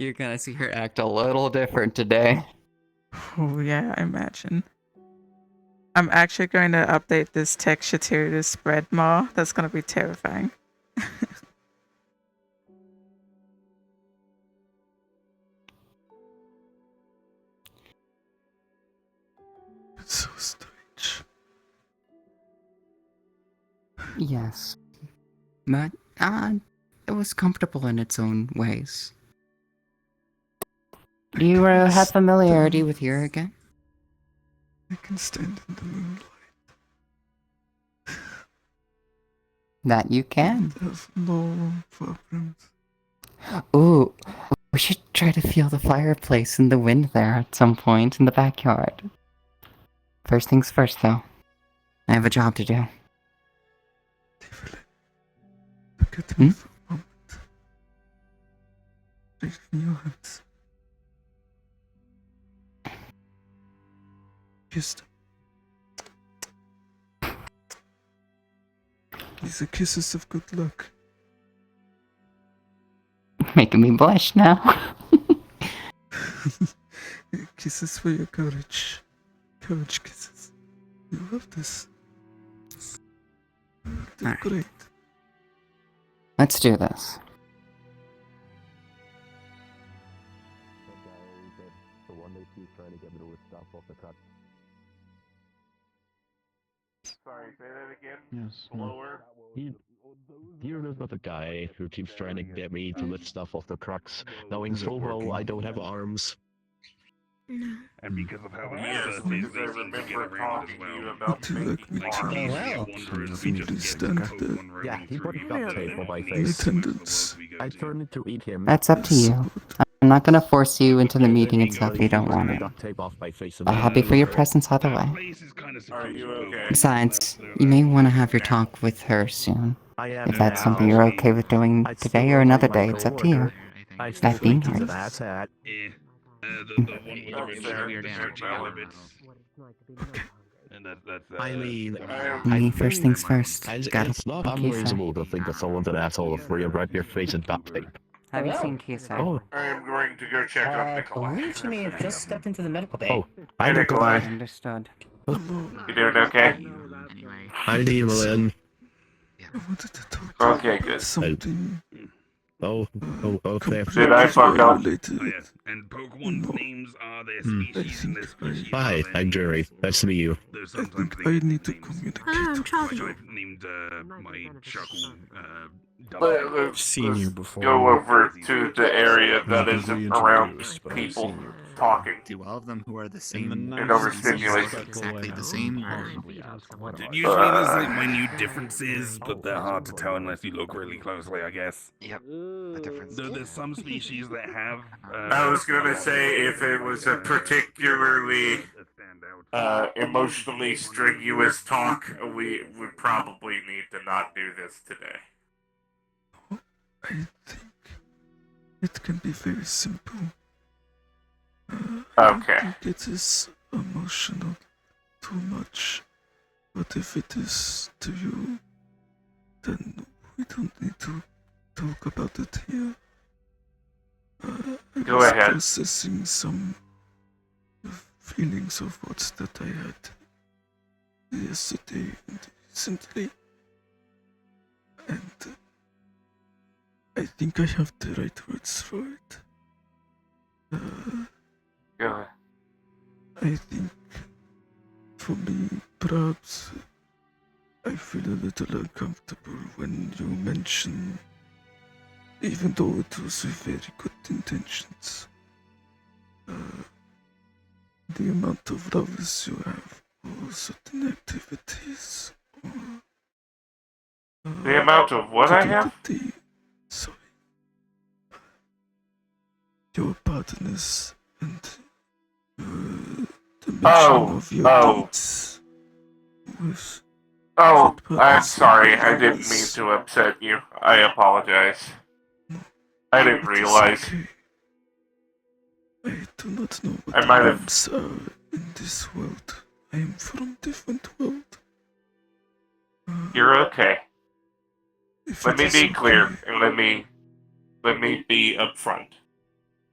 You're gonna see her act a little different today. Oh, yeah, I imagine. I'm actually going to update this texture to spread more. That's going to be terrifying. It's so strange. Yes. But, it was comfortable in its own ways. Do you have familiarity with here again? I can stand in the moonlight. That you can. I have no problems. Ooh, we should try to feel the fireplace in the wind there at some point in the backyard. First things first, though. I have a job to do. Look at me for a moment. Raise me your hands. Kiss them. These are kisses of good luck. Making me blush now. Kisses for your courage. Courage kisses. You love this. They're great. Let's do this. The one they keep trying to get rid of stuff off the cut. Sorry, say that again. Yes. Slower. Here there's another guy who keeps trying to get me to lift stuff off the trucks, knowing full well I don't have arms. No. And because of how Yes, they remember talking to you about Would you like me to simply stand there Yeah, he put duct tape on my in face. attendance? I turned to eat him. That's up to you. I'm not gonna force you into the meeting itself if you don't want it. Duct tape off my face I'm happy for your presence either way. Are you okay? Besides, you may want to have your talk with her soon. If that's something you're okay with doing today or another day, it's up to you. That being yours. The one with the weird energy elements. And that's I mean, First things first. Gotta it's not see Kisa. unreasonable to think that someone's an asshole if you wrap your face in duct tape. Have you seen Kisa? Oh, I am going to go check out Nikolai. Believe to me, have just stepped into the medical bay. oh, I Nikolai. Understood. You doing okay? Hi, Evelyn. I wanted to talk Okay, good. something. Okay. Did I fuck up? Related. Oh, yes, and Pokemon's names are their Hmm. species, and their species Hi, are their I'm Jerry. names. Nice to meet you. Though I sometimes think they I get need to names. communicate. Hello, I'm Charlie. So I've named my Chuckle, Let's Seen you before. go over to the area that Maybe isn't reintroduce, around but people seen you. talking. Do all of them who are the same And overstimulation. exactly the same? Or... Usually there's like minute differences, but they're hard to tell unless you look really closely, I guess. Yep, the difference. Though there's some species that have. I was gonna say if it was a particularly emotionally strenuous talk, we would probably need to not do this today. I think it can be very simple. Okay. I don't think it is emotional too much, but if it is to you, then we don't need to talk about it here. I Go was ahead. processing some feelings of what that I had yesterday and recently, and I think I have the right words for it. Go ahead. I think, for me, perhaps, I feel a little uncomfortable when you mention, even though it was with very good intentions, the amount of lovers you have, or certain activities, or The amount of what I have? Sorry. Your partners and the mention of your dates with Oh, third I'm parties. sorry. I didn't mean to upset you. I apologize. I didn't realize. Okay. I do not know what I might have- names are in this world. I am from different world. You're okay. If Let it me is be okay, clear, and let me be upfront.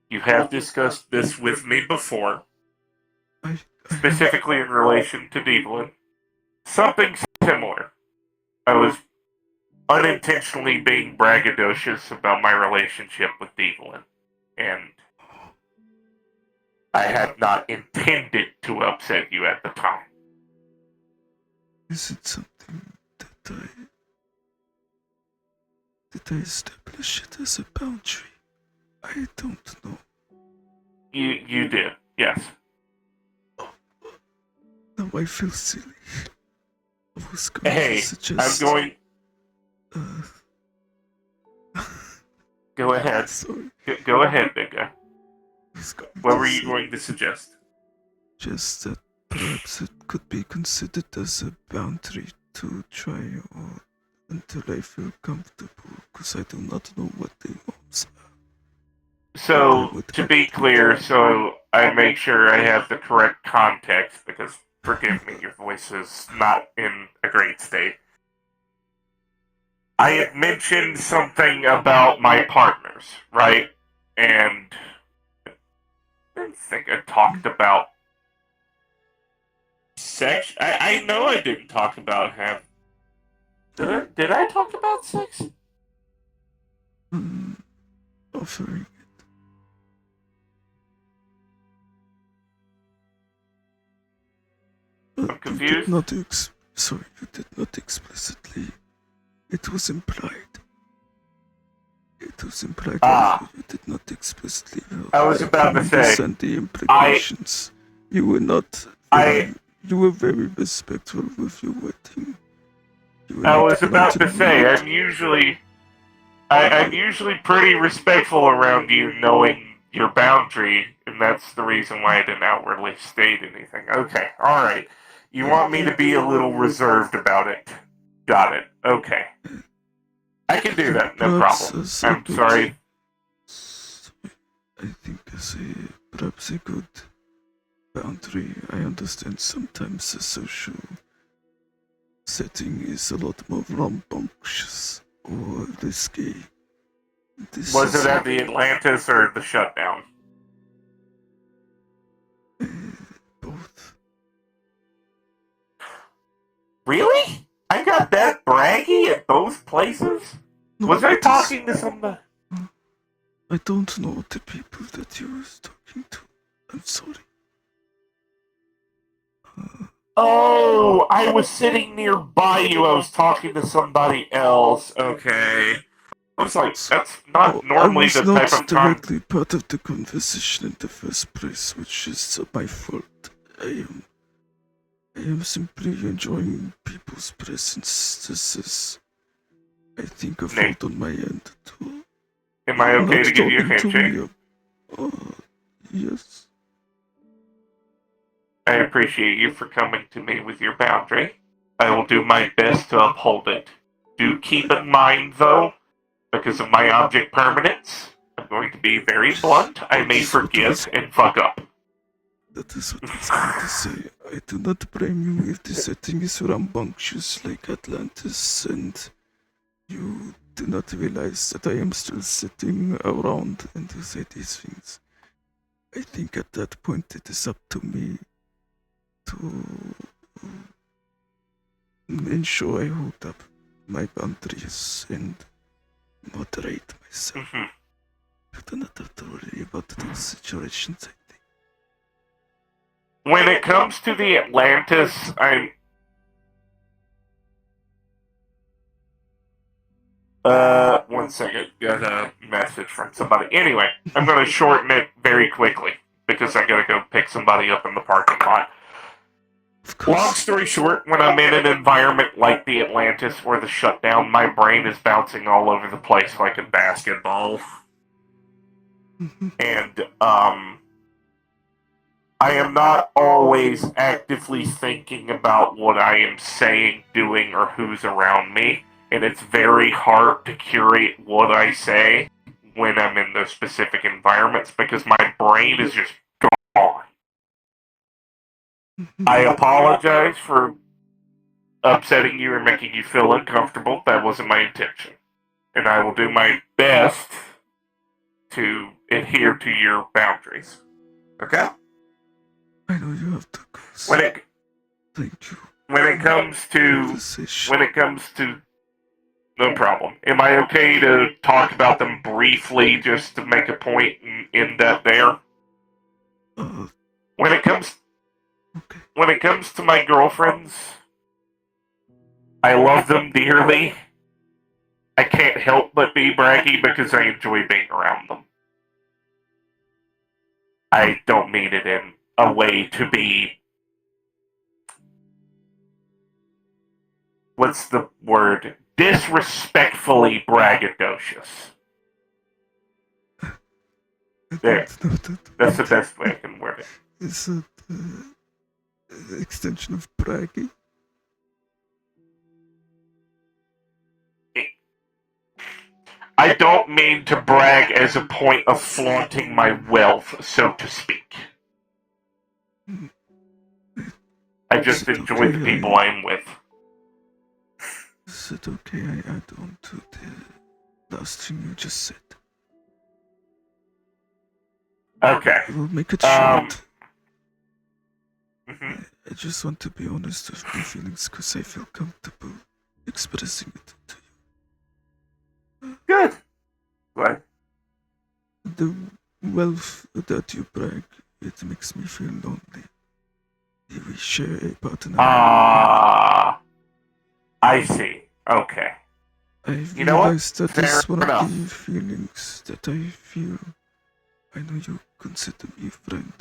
You have discussed this with me before, I specifically in relation to Devlin. Something similar. I was unintentionally being braggadocious about my relationship with Devlin, and I had not intended to upset you at the time. Is it something that I establish it as a boundary? I don't know. You did, yes. Now I feel silly. I was going Hey, to suggest. I'm going. Go ahead. Sorry. Go ahead, big guy. I was going What to were you say going to suggest? just that perhaps it could be considered as a boundary to try or until I feel comfortable, because I do not know what the norms are. So, to be clear, so I make sure I have the correct context, because forgive me, your voice is not in a great state. I had mentioned something about my partners, right? And I didn't think I talked about sex. I know I didn't talk about him. Did I talk about sex? Offering I'm confused. Sorry, you did not explicitly. It was implied. It was implied. You did not explicitly. I was about to say, understand the implications. You were not. You were very respectful with your wording. I was about to say, I'm usually pretty respectful around you, knowing your boundary, and that's the reason why I didn't outwardly state anything. Okay, alright. You want me to be a little reserved about it. Got it. Okay. I can do that, no problem. I'm sorry. I think perhaps a good boundary. I understand sometimes a social setting is a lot more rambunctious or risky. Was it at the Atlantis or the shutdown? Both. Really? I got that braggy at both places? Was I talking to somebody? I don't know the people that you was talking to. I'm sorry. Oh, I was sitting nearby you. I was talking to somebody else. Okay. I was like, that's not normally the type of I was not directly part of the conversation in the first place, which is my fault. I am simply enjoying people's presence. This is, I think, a fault on my end too. Am I okay to give you a handshake? Yes. I appreciate you for coming to me with your boundary. I will do my best to uphold it. Do keep in mind, though, because of my object permanence, I'm going to be very blunt. I may forgive and fuck up. That is what I was going to say. I do not blame you if the setting is rambunctious like Atlantis and you do not realize that I am still sitting around and you say these things. I think at that point it is up to me to ensure I hold up my boundaries and moderate myself. You do not have to worry about those situations, I think. When it comes to the Atlantis, I'm... one second. Got a message from somebody. Anyway, I'm going to shorten it very quickly because I got to go pick somebody up in the parking lot. Long story short, when I'm in an environment like the Atlantis or the shutdown, my brain is bouncing all over the place like a basketball. And, I am not always actively thinking about what I am saying, doing, or who's around me. And it's very hard to curate what I say when I'm in those specific environments because my brain is just gone. I apologize for upsetting you or making you feel uncomfortable. That wasn't my intention. And I will do my best to adhere to your boundaries. Okay? I know you have to go. Thank you. When it comes to no problem. Am I okay to talk about them briefly just to make a point and end that there? When it comes to my girlfriends, I love them dearly. I can't help but be braggy because I enjoy being around them. I don't mean it in a way to be, what's the word? Disrespectfully braggadocious. There. That's the best way I can word it. Is it extension of bragging? I don't mean to brag as a point of flaunting my wealth, so to speak. I just enjoy the people I'm with. Is it okay I add on to the last thing you just said? Okay. We'll make it short. Mm-hmm. I just want to be honest with my feelings because I feel comfortable expressing it to you. Good. What? The wealth that you brag, it makes me feel lonely. We share a partner. I see. Okay. I've You know what? realized that Fair is one enough. of the feelings that I feel. I know you consider me a friend.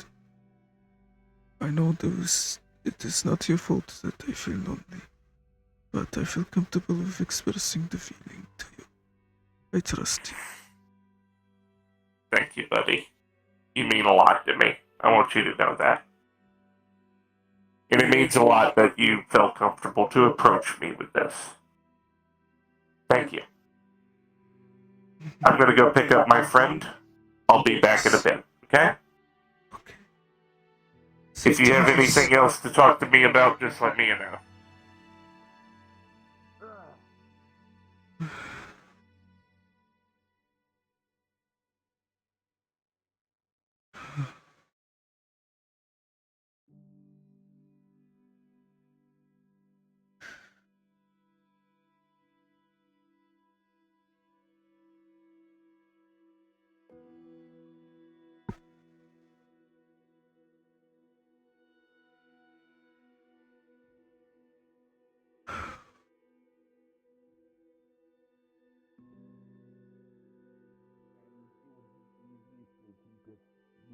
I know it is not your fault that I feel lonely, but I feel comfortable with expressing the feeling to you. I trust you. Thank you, buddy. You mean a lot to me. I want you to know that. And it means a lot that you felt comfortable to approach me with this. Thank you. I'm gonna go pick up my friend. I'll be back in a bit, okay? Okay. If you have anything else to talk to me about, just let me know.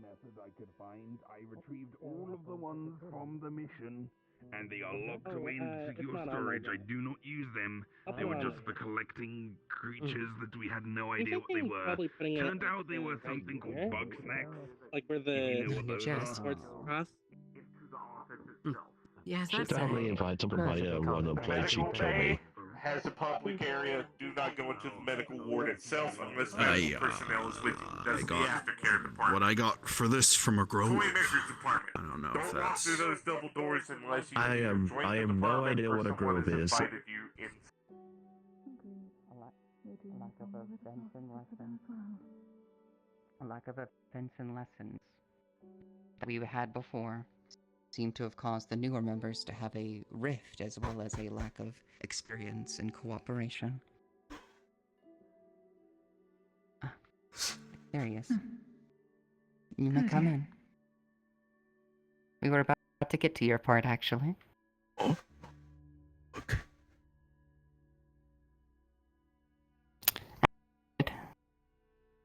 method I could find. I retrieved all of the ones from the mission, and they are locked away in secure storage. I do not use them. They were just for collecting creatures that we had no idea what they were. Turned out they were something called bug snacks. Like where the chest. cross. Yes, Should definitely invite somebody to run a play sheet kill me. Has a public area. Do not go into the medical ward itself unless medical personnel is with you. That's the aftercare department. What I got for this from a grove. Toy makers department. I don't know Don't if walk that's. through those double doors unless you I either am- join I the have no department idea or what a someone grove has is. invited you in. A lack of events and lessons that we had before seemed to have caused the newer members to have a rift as well as a lack of experience and cooperation. There he is. You may come in. We were about to get to your part, actually. Oh, okay.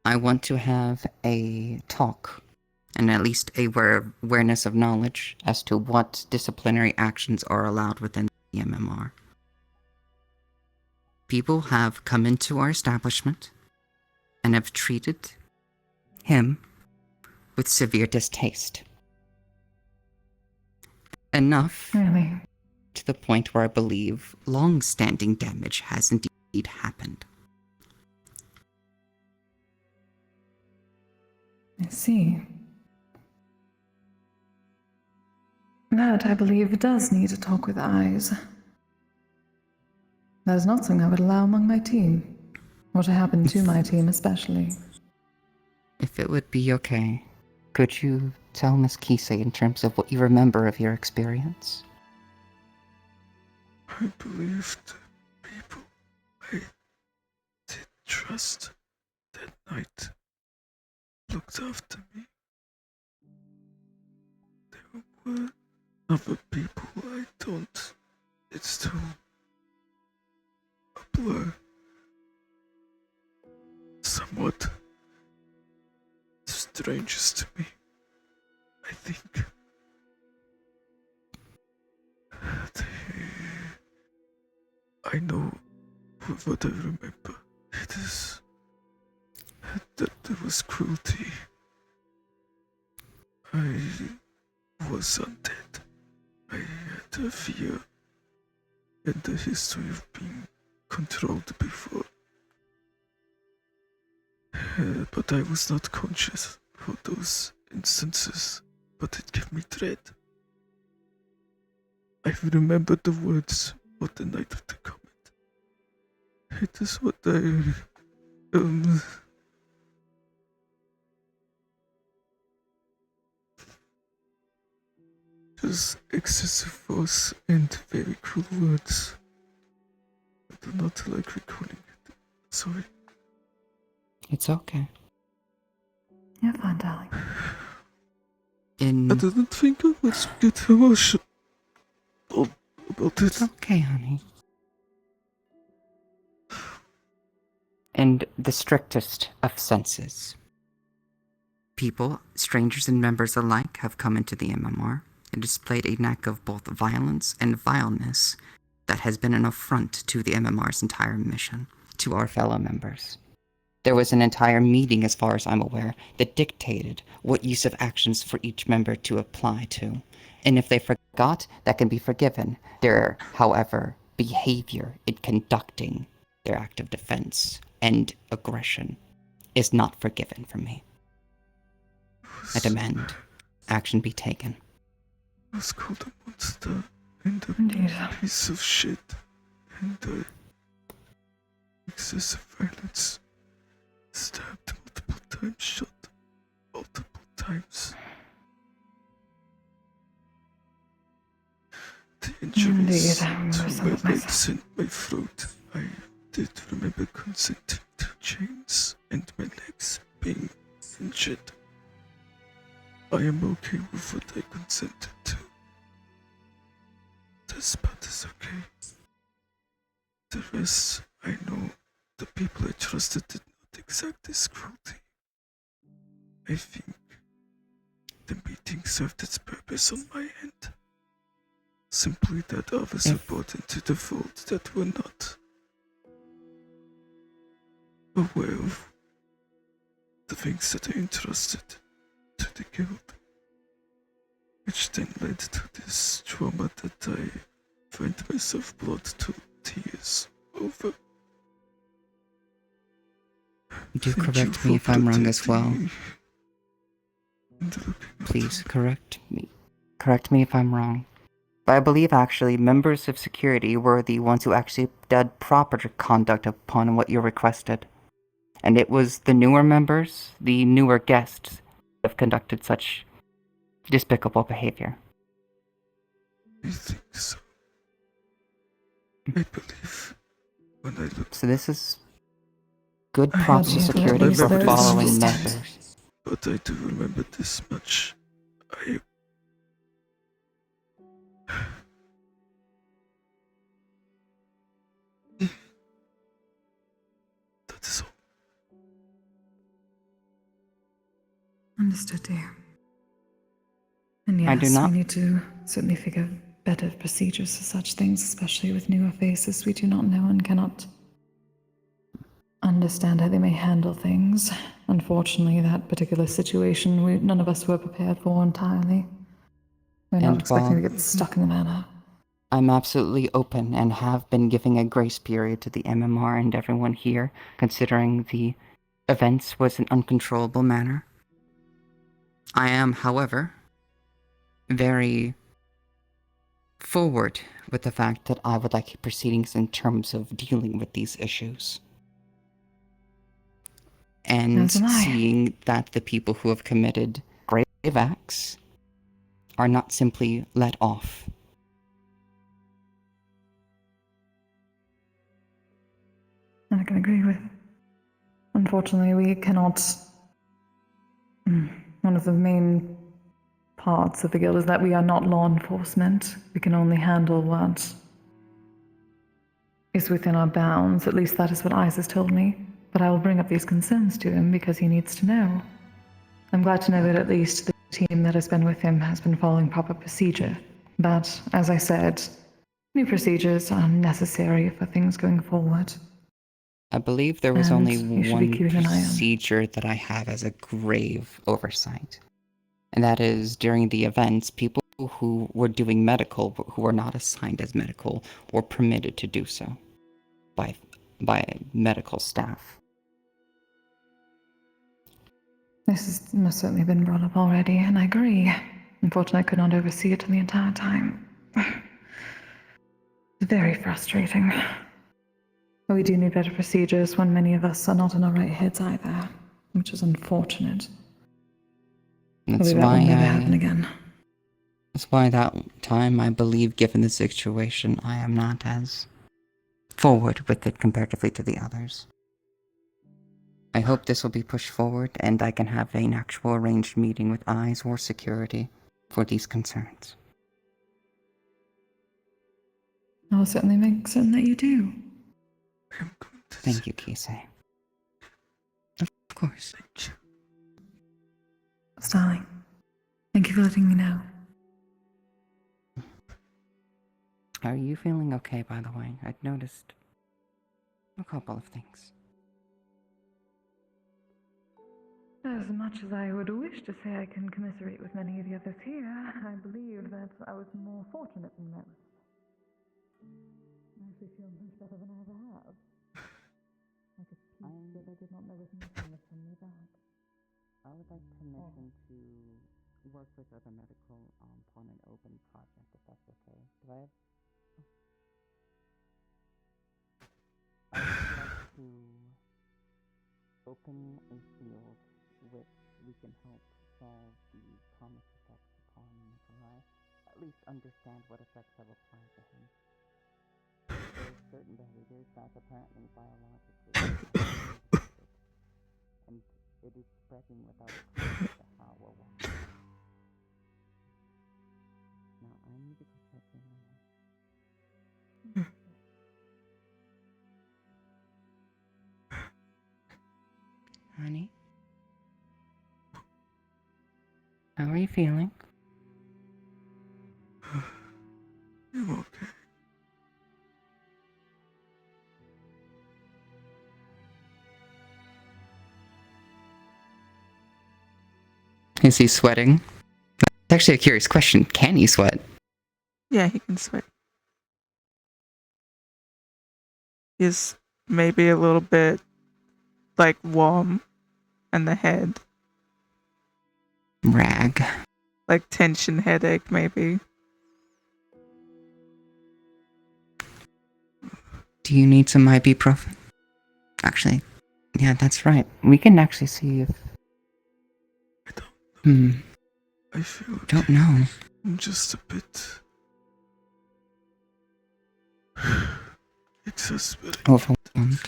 I want to have a talk, and at least a awareness of knowledge as to what disciplinary actions are allowed within the MMR. People have come into our establishment and have treated him with severe distaste. Enough Really? to the point where I believe long-standing damage has indeed happened. I see. That, I believe, does need a talk with eyes. That is not something I would allow among my team, or to happen to my team especially. If it would be okay, could you tell Miss Kisei in terms of what you remember of your experience? I believe the people I did trust that night looked after me. There were other people I don't. It's still a blur. Somewhat strangers to me. I think I know what I remember. It is that there was cruelty. I was undead. I had a fear and a history of being controlled before. But I was not conscious for those instances, but it gave me dread. I remember the words of the night of the comet. It is what I just excessive force and very cruel words. I do not like recalling it. Sorry. It's okay. You're fine, darling. I didn't think I would get emotional about it. It's okay, honey. In the strictest of senses, people, strangers and members alike, have come into the MMR and displayed a knack of both violence and vileness that has been an affront to the MMR's entire mission, to our fellow members. There was an entire meeting, as far as I'm aware, that dictated what use of actions for each member to apply to. And if they forgot, that can be forgiven. Their, however, behavior in conducting their act of defense and aggression is not forgiven from me. I demand action be taken. I was called a monster and a Indeed. piece of shit and excessive violence. Stabbed multiple times, shot multiple times. The injuries to my legs and my throat. I did remember consenting to chains and my legs being injured. I am okay with what I consented to. This part is okay. The rest, I know the people I trusted did not exact this cruelty. I think the meeting served its purpose on my end. Simply that others were brought into the fold that were not aware of the things that I entrusted to the guild, which then led to this trauma that I find myself brought to tears over. Do correct me if I'm wrong as well. Please correct me. Correct me if I'm wrong. But I believe actually members of security were the ones who actually did proper conduct upon what you requested. And it was the newer members, the newer guests, that have conducted such despicable behavior. I think so. I believe when I look. So this is good I proper heard you security release for those following instead. measures. But I do remember this much. That is all. Understood, dear. And I do yes, not- we need to certainly figure better procedures for such things, especially with newer faces we do not know and cannot understand how they may handle things. Unfortunately, that particular situation, none of us were prepared for entirely. We're not And expecting to while- get stuck in the manor. I'm absolutely open and have been giving a grace period to the MMR and everyone here, considering the events was an uncontrollable manner. I am, however, very forward with the fact that I would like proceedings in terms of dealing with these issues. and As am I. seeing that the people who have committed grave acts are not simply let off. I can agree with. Unfortunately, we cannot. One of the main parts of the guild is that we are not law enforcement. We can only handle what is within our bounds. At least that is what Isis told me. But I will bring up these concerns to him because he needs to know. I'm glad to know that at least the team that has been with him has been following proper procedure. But, as I said, new procedures are necessary for things going forward. I believe there was And only you should be one keeping an eye on. procedure that I have as a grave oversight. And that is during the events, people who were doing medical, but who were not assigned as medical, were permitted to do so by medical staff. This has most certainly been brought up already, and I agree. Unfortunately, I could not oversee it the entire time. Very frustrating. We do need better procedures when many of us are not in our right heads either, which is unfortunate. That's Hopefully that will why never happen again. That's why that time, I believe, given the situation, I am not as forward with it comparatively to the others. I hope this will be pushed forward and I can have an actual arranged meeting with eyes or security for these concerns. I will certainly make certain that you do. I'm going to Thank you, Kisei. Of course. Thank you. Starling, thank you for letting me know. Are you feeling okay, by the way? I'd noticed a couple of things. As much as I would wish to say I can commiserate with many of the others here, I believe that I was more fortunate than most. I actually feel much better than I ever have. Like a peace that I did not know was missing was suddenly back. I would like permission to work with other medical on an open project, if that's okay. Do I have... I would like to open a field which we can help solve the comic effects upon Nikolai. At least understand what effects have applied to him. There are certain behaviors that apparently biologically are and it is spreading without a clue as to how or why. Now I need to go check in on him. Honey? How are you feeling? I'm okay. Is he sweating? It's actually a curious question. Can he sweat? Yeah, he can sweat. He's maybe a little bit like warm in the head. Rag. Like tension headache, maybe. Do you need some ibuprofen? Actually, yeah, that's right. We can actually see if... I don't know. I feel okay. Don't know. I'm just a bit exasperated. Overwhelmed.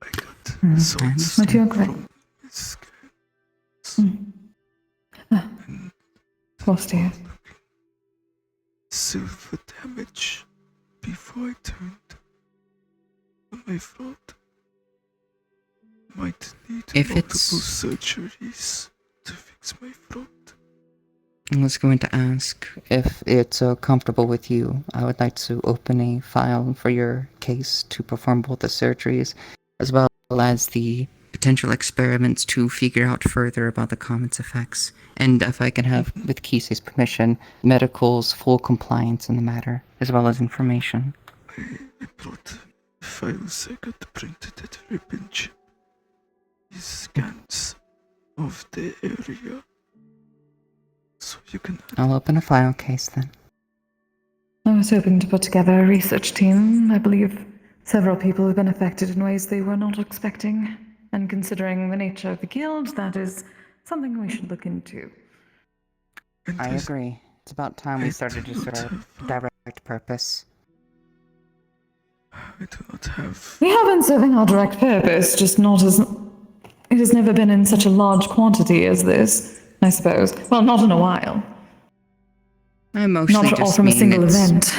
I got salts But you're great. from his skin. And Close to you. silver damage before I turned on my throat. Might need If multiple it's- surgeries to fix my throat. I was going to ask if it's comfortable with you. I would like to open a file for your case to perform both the surgeries as well as the potential experiments to figure out further about the comet's effects. And if I can have, with Kisei's permission, medical's full compliance in the matter, as well as information. I brought files I got printed at Ribbon Chip. These scans of the area. So you can... I'll open a file case then. I was hoping to put together a research team. I believe Several people have been affected in ways they were not expecting, and considering the nature of the guild, that is something we should look into. And I agree. It's about time we started to serve our direct purpose. I do not have. We have been serving our direct purpose, just not as... It has never been in such a large quantity as this, I suppose. Well, not in a while. I mostly Not all just from a mean single it's event.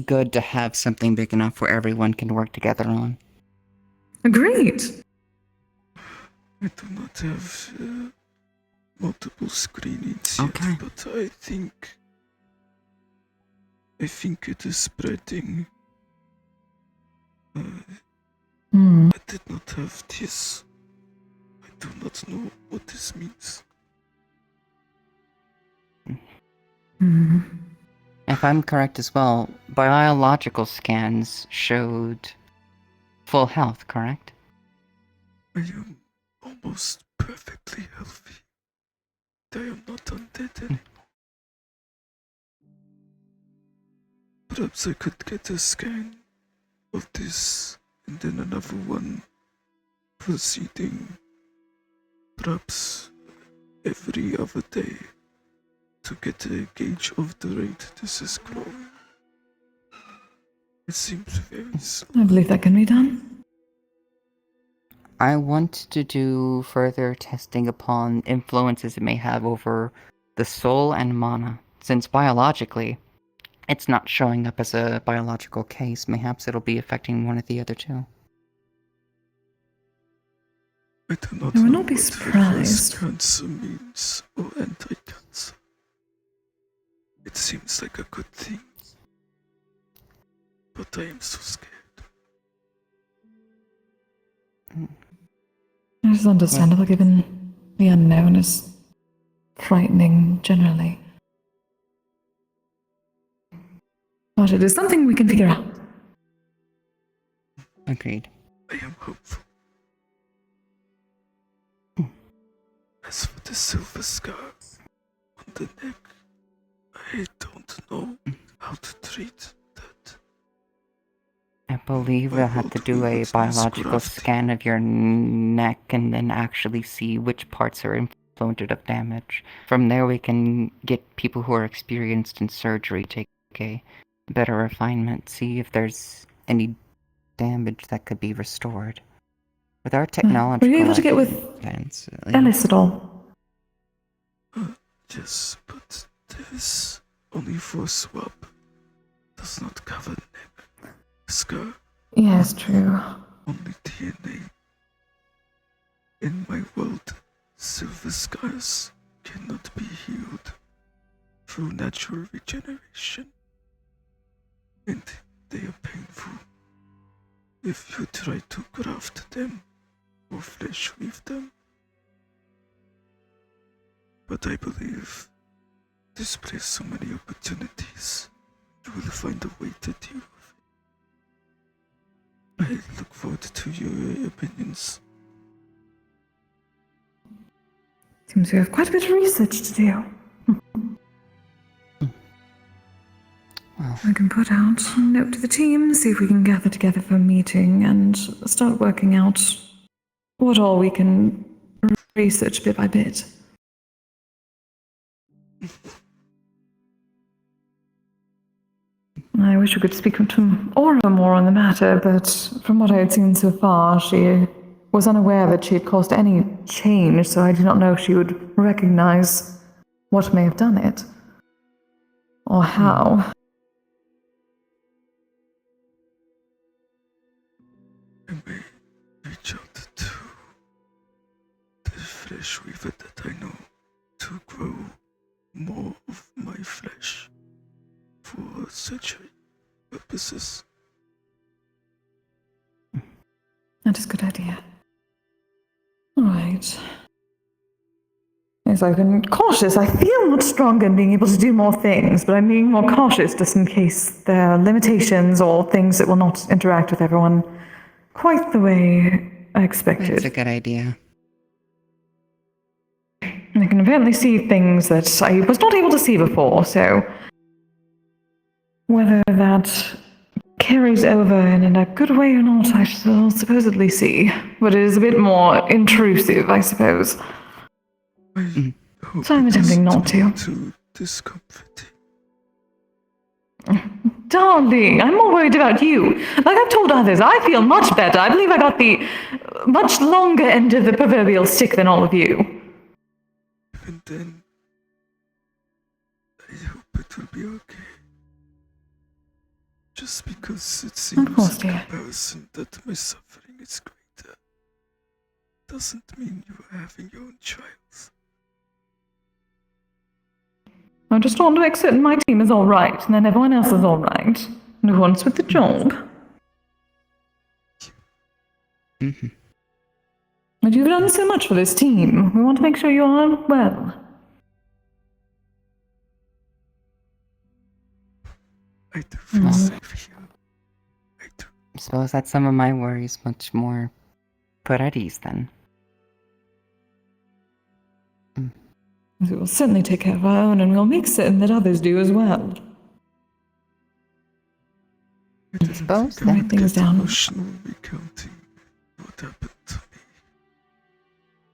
good to have something big enough where everyone can work together on. Agreed. I do not have multiple screenings yet, Okay. but I think it is spreading. I did not have this. I do not know what this means. If I'm correct as well, biological scans showed full health, correct? I am almost perfectly healthy. I am not undead anymore. Perhaps I could get a scan of this and then another one proceeding perhaps every other day to get a gauge of the rate this is growing. It seems very slow. I believe that can be done. I want to do further testing upon influences it may have over the soul and mana, since biologically, it's not showing up as a biological case. Perhaps it'll be affecting one of the other two. I do not I would know not be what surprised. reverse cancer means or anti-cancer. It seems like a good thing, but I am so scared. It is understandable given the unknown is frightening generally. But it is something we can figure out. Agreed. I am hopeful. As for the silver scar on the neck, I don't know how to treat that. I believe My we'll have to world do a was biological misgrafted. scan of your neck and then actually see which parts are influenced of damage. From there we can get people who are experienced in surgery take a better refinement, see if there's any damage that could be restored. With our Were technological you able to get with advance, Ellis at all? Yes, but this only for a swab. Does not cover neck. Scar, Yes, true. only DNA. In my world, silver scars cannot be healed through natural regeneration. And they are painful if you try to graft them or flesh with them. But I believe this plays so many opportunities. You will find a way to deal with it. I look forward to your opinions. Seems we have quite a bit of research to do. Well, I can put out a note to the team, see if we can gather together for a meeting and start working out what all we can research bit by bit. I wish we could speak to Aura more on the matter, but from what I had seen so far, she was unaware that she had caused any change, so I do not know if she would recognize what may have done it. Or how. I may reach out to the flesh weaver that I know to grow more of my flesh for surgery purposes. That is a good idea. Alright. Yes, I've been cautious. I feel much stronger in being able to do more things, but I'm being more cautious just in case there are limitations or things that will not interact with everyone quite the way I expected. that's a good idea. I can apparently see things that I was not able to see before, so whether that carries over and in a good way or not, I shall supposedly see. But it is a bit more intrusive, I suppose. I hope So I'm it attempting isn't not to. too discomforting. Darling, I'm more worried about you. Like I've told others, I feel much better. I believe I got the much longer end of the proverbial stick than all of you. Even then, I hope it will be okay. Just because it seems course, in dear. comparison that my suffering is greater, doesn't mean you are having your own trials. I just want to make certain my team is all right, and then everyone else is all right. And who wants with the job? Mm-hmm. But you've done so much for this team. We want to make sure you are well. I do feel safe here. I do. I suppose that's some of my worries much more put at ease then. We will certainly take care of our own, and we'll make certain that others do as well. I didn't suppose think I write would things get down. emotional recounting what happened to me.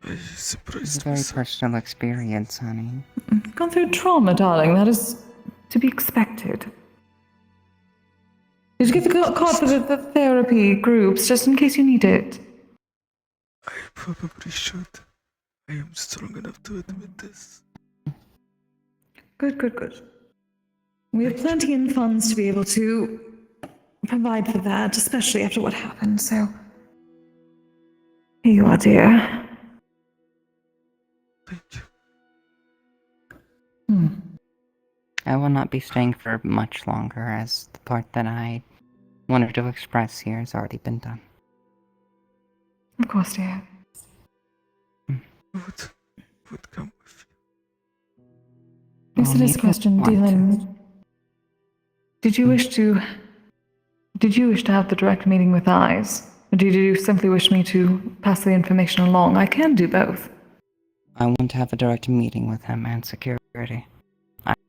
I It's surprised a very myself. personal experience, honey. You've gone through trauma, darling. That is to be expected. Did you get the card for the therapy groups, just in case you need it? I probably should. I am strong enough to admit this. Good, good, good. We have plenty in funds to be able to provide for that, especially after what happened, so... Here you are, dear. Thank you. I will not be staying for much longer, as the part that I wanted to express here has already been done. Of course, dear. Would come with Yes, it is a question, Dylan. Did you wish to have the direct meeting with eyes? Or did you simply wish me to pass the information along? I can do both. I want to have a direct meeting with him and security.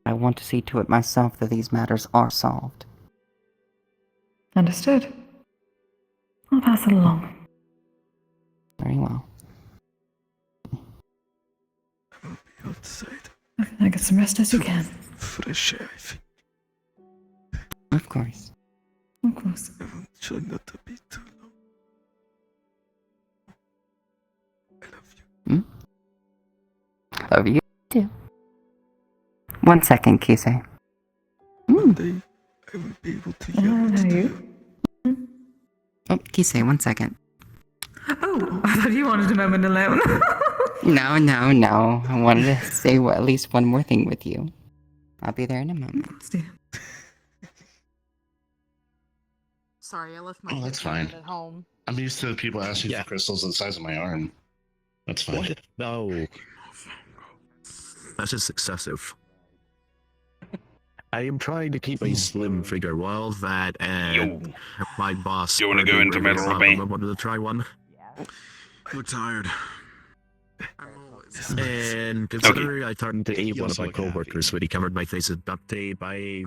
I want to see to it myself that these matters are solved. Understood. I'll pass it along. Very well. I will be outside. I get some rest as you can. Fresh air, I think. Of course. Of course. I will try not to be too long. I love you. Love you too. 1 second, Kisei. One day, I will be able to yell it to you. Oh, Kisei, 1 second. Oh, I thought you wanted a moment alone. No. I wanted to say at least one more thing with you. I'll be there in a moment. Sorry, I left my Oh, that's headset fine. at home. I'm used to people asking for crystals the size of my arm. That's fine. What? No. That's just excessive. I am trying to keep a slim figure. Well, that and Yo. my boss. You wanna go into Mvrp? I wanted to try one. We're tired. And considering I turned to aid one of my coworkers when he covered my face with duct tape, I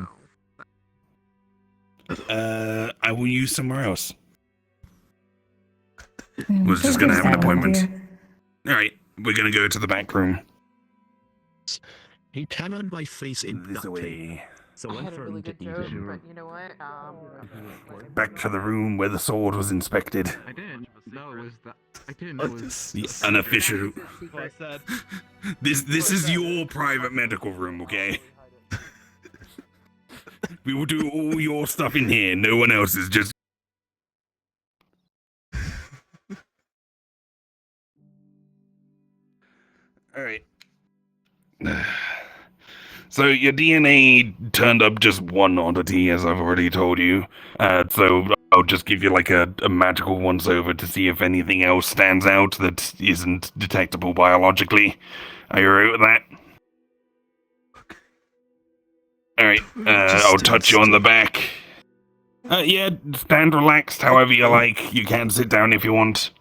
will use somewhere else. Was just gonna have an appointment. Alright, we're gonna go to the back room. he covered my face in This duct tape. way. So I went had a for really him to good eat joke, it. but you know what? Back to the room where the sword was inspected. I didn't know it was that. I didn't I know it was. just... The unofficial. This is your private medical room, okay? We will do all your stuff in here. No one else is just. All right. So your DNA turned up just one oddity, as I've already told you. So I'll just give you like a magical once over to see if anything else stands out that isn't detectable biologically. Are you alright with that? Alright, I'll touch you on the back. Yeah, stand relaxed however you like. You can sit down if you want.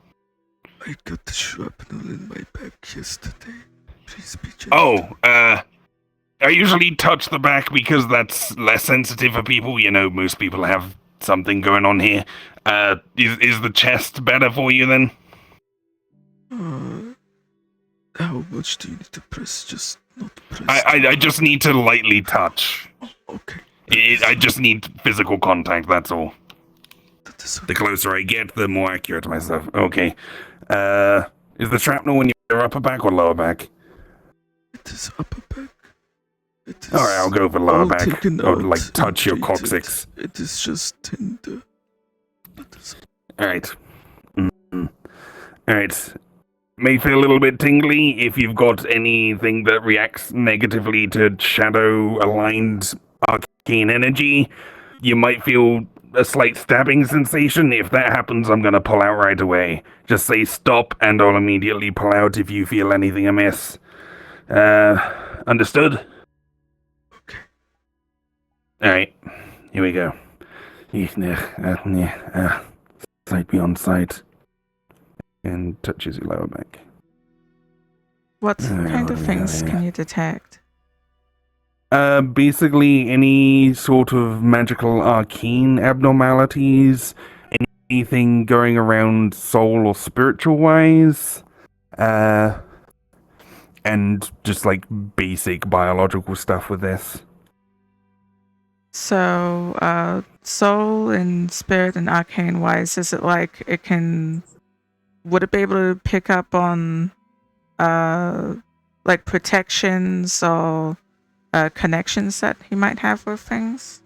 I got the shrapnel in my back yesterday. Please be gentle. Oh, I usually touch the back because that's less sensitive for people. You know, most people have something going on here. Is the chest better for you then? How much do you need to press? Just not press. I just need to lightly touch. Okay. I just need physical contact, that's all. That is okay. The closer I get, the more accurate my stuff. Okay. Is the shrapnel in your upper back or lower back? It is upper back. It is Alright, I'll go for lower back. taken I would out like touch your and coccyx. treated. It is just tender. That is Alright. Alright. May feel a little bit tingly if you've got anything that reacts negatively to shadow-aligned arcane energy. You might feel a slight stabbing sensation. If that happens, I'm going to pull out right away. Just say stop, and I'll immediately pull out if you feel anything amiss. Understood? okay. Alright, here we go. Sight beyond sight. And touches your lower back. What kind of things can you detect? Basically any sort of magical arcane abnormalities, anything going around soul or spiritual wise, and just like basic biological stuff with this. So, soul and spirit and arcane wise, is it like it can... Would it be able to pick up on, like protections or connections that he might have with things?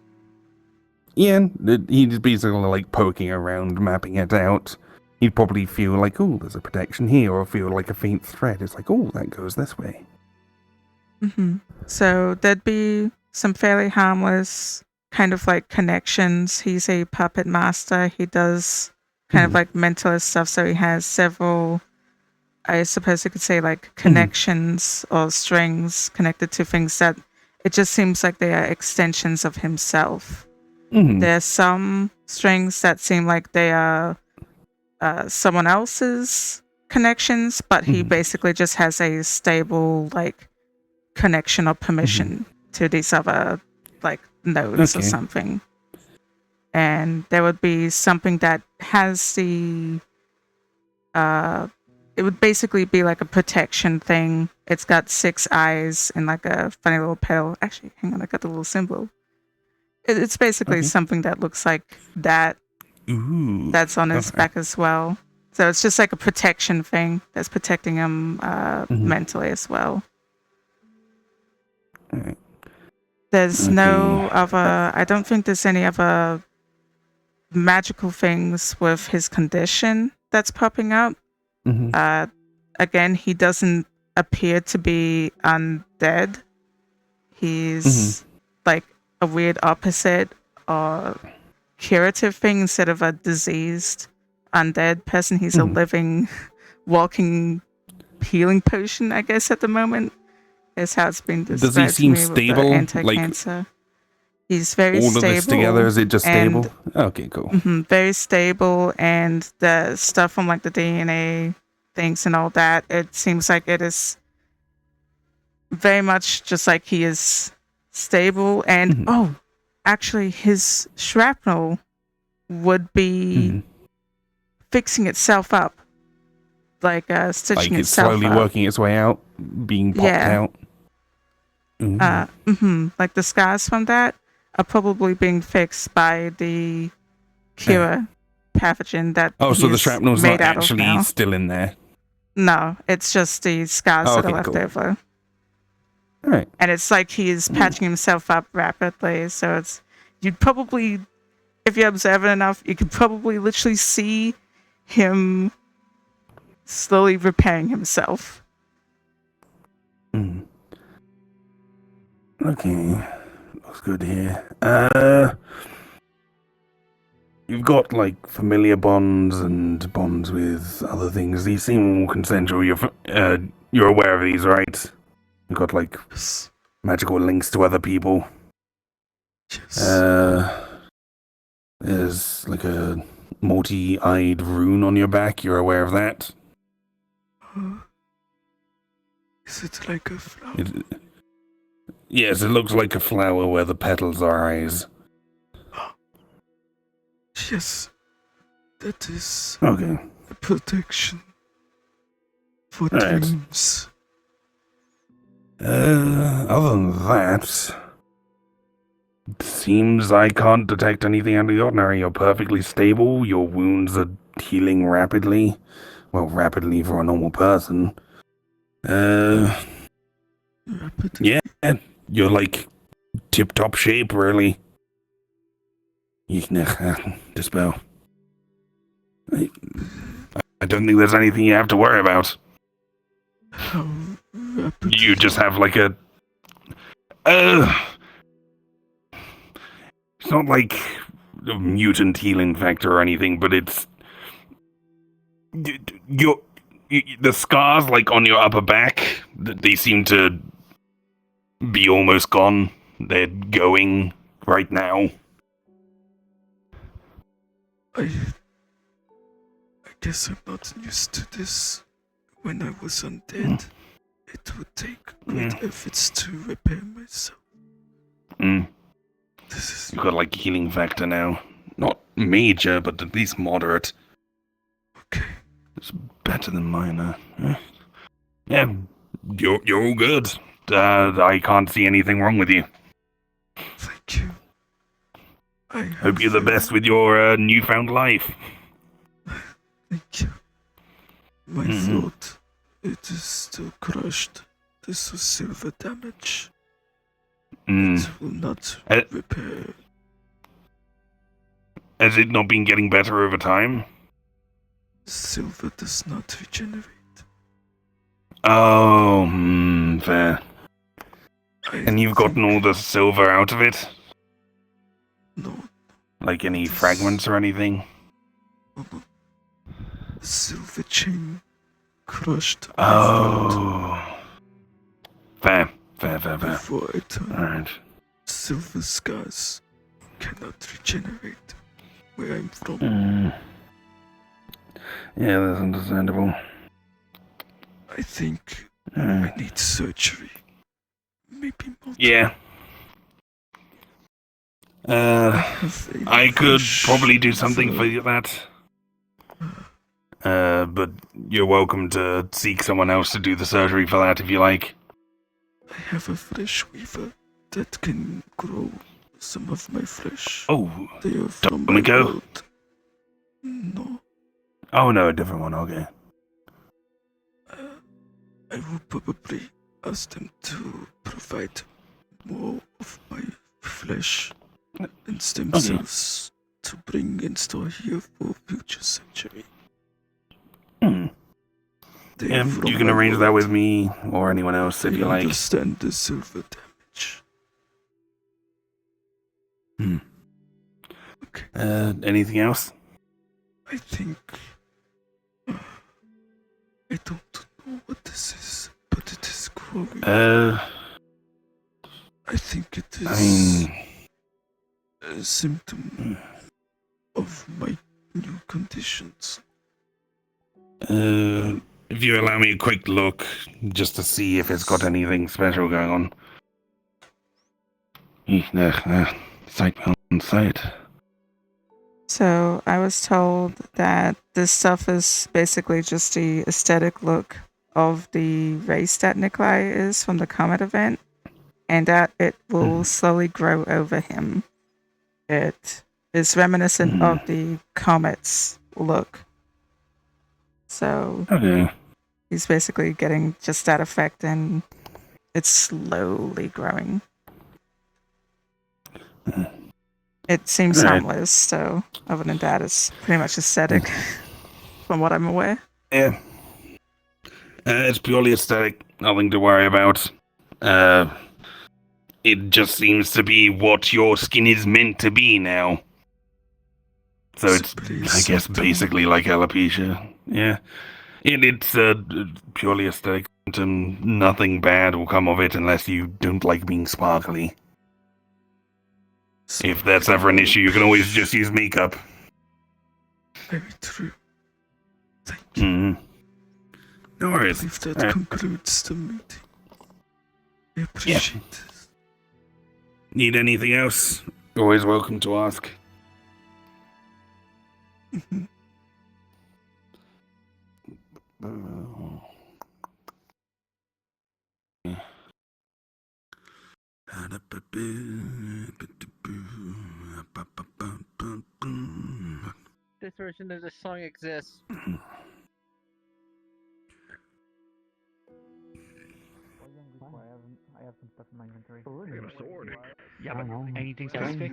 Yeah, he's basically like poking around, mapping it out. He'd probably feel like, oh, there's a protection here, or feel like a faint thread. It's like, oh, that goes this way. Mm-hmm. So there'd be some fairly harmless kind of like connections. He's a puppet master. He does kind of like mentalist stuff. So he has several, I suppose you could say, like connections or strings connected to things that it just seems like they are extensions of himself. There's some strings that seem like they are someone else's connections, but he basically just has a stable like connection or permission to these other like nodes or something. And there would be something that has the it would basically be like a protection thing. It's got 6 eyes and like a funny little petal. Actually, hang on, I got the little symbol. It's basically something that looks like that. Ooh. That's on his back as well. So it's just like a protection thing that's protecting him mentally as well. There's no other... I don't think there's any other magical things with his condition that's popping up. Again, he doesn't appear to be undead. He's like a weird opposite or curative thing instead of a diseased undead person. He's a living, walking healing potion, I guess, at the moment. Is how it's been described. Does he seem stable? Anti-cancer. Like, he's very all stable. All of this together, is it just stable? Okay, cool. Very stable, and the stuff from like the DNA things and all that, it seems like it is very much just like he is stable. And actually his shrapnel would be fixing itself up, like stitching itself up. Like it's slowly working its way out, being popped out. Like the scars from that are probably being fixed by the cure pathogen that so the shrapnel's made not out actually of now. still in there? No, it's just the scars that are left over. All right. And it's like he's patching himself up rapidly, so it's... You'd probably, if you observe it enough, you could probably literally see him slowly repairing himself. Okay, looks good here. You've got like familiar bonds and bonds with other things. These seem all consensual. You're aware of these, right? You've got like magical links to other people. There's like a multi-eyed rune on your back. You're aware of that? Is it like a flower? Yes, it looks like a flower where the petals are eyes. Yes, that is Okay. a protection for Alright. dreams. Other than that, it seems I can't detect anything out of the ordinary. You're perfectly stable. Your wounds are healing rapidly. Well, rapidly for a normal person. Rapidly. Yeah, you're like tip-top shape, really. Dispel. I don't think there's anything you have to worry about. How rapidly? You just have like a... it's not like a mutant healing factor or anything, but it's... the scars, like, on your upper back, they seem to be almost gone. They're going right now. I guess I'm not used to this. When I was undead, it would take great efforts to repair myself. This is... You've got, like, healing factor now. Not major, but at least moderate. Okay. It's better than mine, Yeah, you're all good. I can't see anything wrong with you. Thank you. I Hope you're the best with your newfound life. Thank you. My throat, it is still crushed. This was silver damage. It will not repair. Has it not been getting better over time? Silver does not regenerate. Oh, fair. And you've gotten all the silver out of it? No. Like any fragments or anything? No. The silver chain crushed. Oh. Fair. Before I turn, Alright. silver scars cannot regenerate where I'm from. Yeah, that's understandable. I think I need surgery. Maybe more. Yeah. I could probably do something for that. But you're welcome to seek someone else to do the surgery for that if you like. I have a flesh weaver that can grow some of my flesh. Oh, they are from my Dominico? world. No. Oh no, a different one, okay. I will probably ask them to provide more of my flesh and stem cells to bring and store here for future surgery. Yeah, you can arrange that with me or anyone else if you like. Understand the silver damage. Okay. Anything else? I think... I don't know what this is, but it is growing. I think it is a symptom of my new conditions. If you allow me a quick look, just to see if it's got anything special going on. Sight on sight. So I was told that this stuff is basically just the aesthetic look of the race that Nikolai is from the Comet event, and that it will slowly grow over him. It is reminiscent of the Comet's look. So he's basically getting just that effect, and it's slowly growing. It seems harmless, so other than that, it's pretty much aesthetic, from what I'm aware. Yeah. It's purely aesthetic, nothing to worry about. It just seems to be what your skin is meant to be now. So it's, I guess, basically like alopecia. Yeah. It's purely aesthetic, and nothing bad will come of it unless you don't like being sparkly. If that's ever an issue, you can always just use makeup. Very true. Thank you. No worries. I believe that concludes the meeting. I appreciate it. Need anything else? Always welcome to ask. This version of the song exists. I have some stuff in my inventory. I got a sword. Yeah, but anything specific?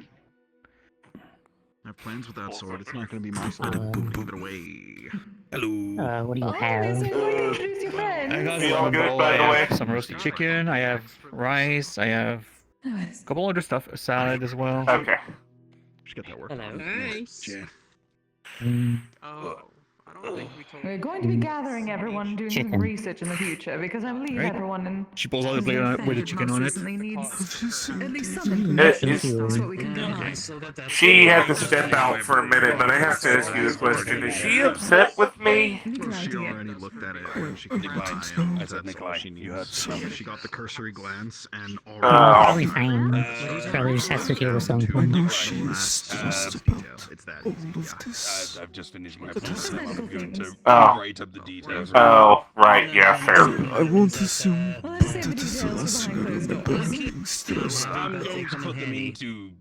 I have plans with that sword. It's not going to be my sword. Give it away. Hello. What do you Oh, have? is it going to introduce your friends? I got Feeling a good, bowl, by I the way? have some roasted chicken, I have rice, I have a couple other stuff, a salad as well. Okay. Just get that work Hello. on. Nice. Yeah. Oh, I don't think we told We're going to be gathering everyone doing some Chicken. research in the future because I believe Right. everyone in She pulls out the plate on it with the chicken on it. recently needs at least some It information. is- That's what we can Yeah, provide. I still got that. She had to step out for a minute, but I have to ask you a question. Is she upset with me? Well, she already looked at it when she came Nikolai, by, I and said that's Nikolai, all she you needs. had She got the cursory glance and Oh. Probably already. fine. Probably just has to deal with some. I know Nikolai, she is last stressed detail. about It's that all easy, of yeah. this. I've just finished my But plan. it's- I'm going to Oh. write up the details. Oh, right, yeah, fair. I won't assume Well, let's save the that this details for last behind year closed remember doors. being stressed. I'm going to put them into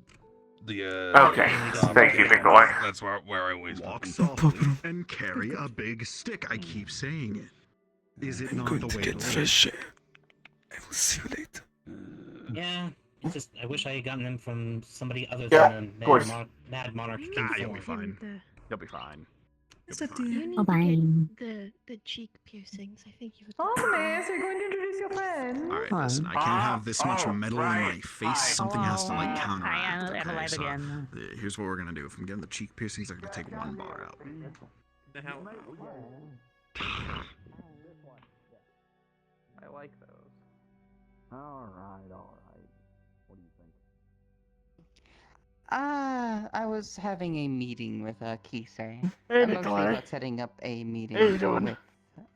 the Okay, thank you, Nikolai. That's where I always Walk put them. softly and carry a big stick. I keep saying it. Is it I'm not going the to way get to live? fresh air. I will see you later. Yeah, it's just I wish I had gotten them from somebody other Yeah, than of course. Mad Monarch King Nah, you'll be form. fine. You'll be fine. What's up, You'll be dear? fine. You Oh, need to fine. get the cheek piercings. I think you would. Awesome, Miss. You're going to introduce your friends. All right, Fine. listen. I can't have this much Oh, metal in right. my face. Something has to like counteract. I am Okay, alive so again. here's what we're gonna do. If I'm getting the cheek piercings, I'm gonna take one bar out. The hell? I like those. Alright. What do you think? I was having a meeting with Kise. Hey, Mostly Nikolai. about setting up a meeting How you doing? with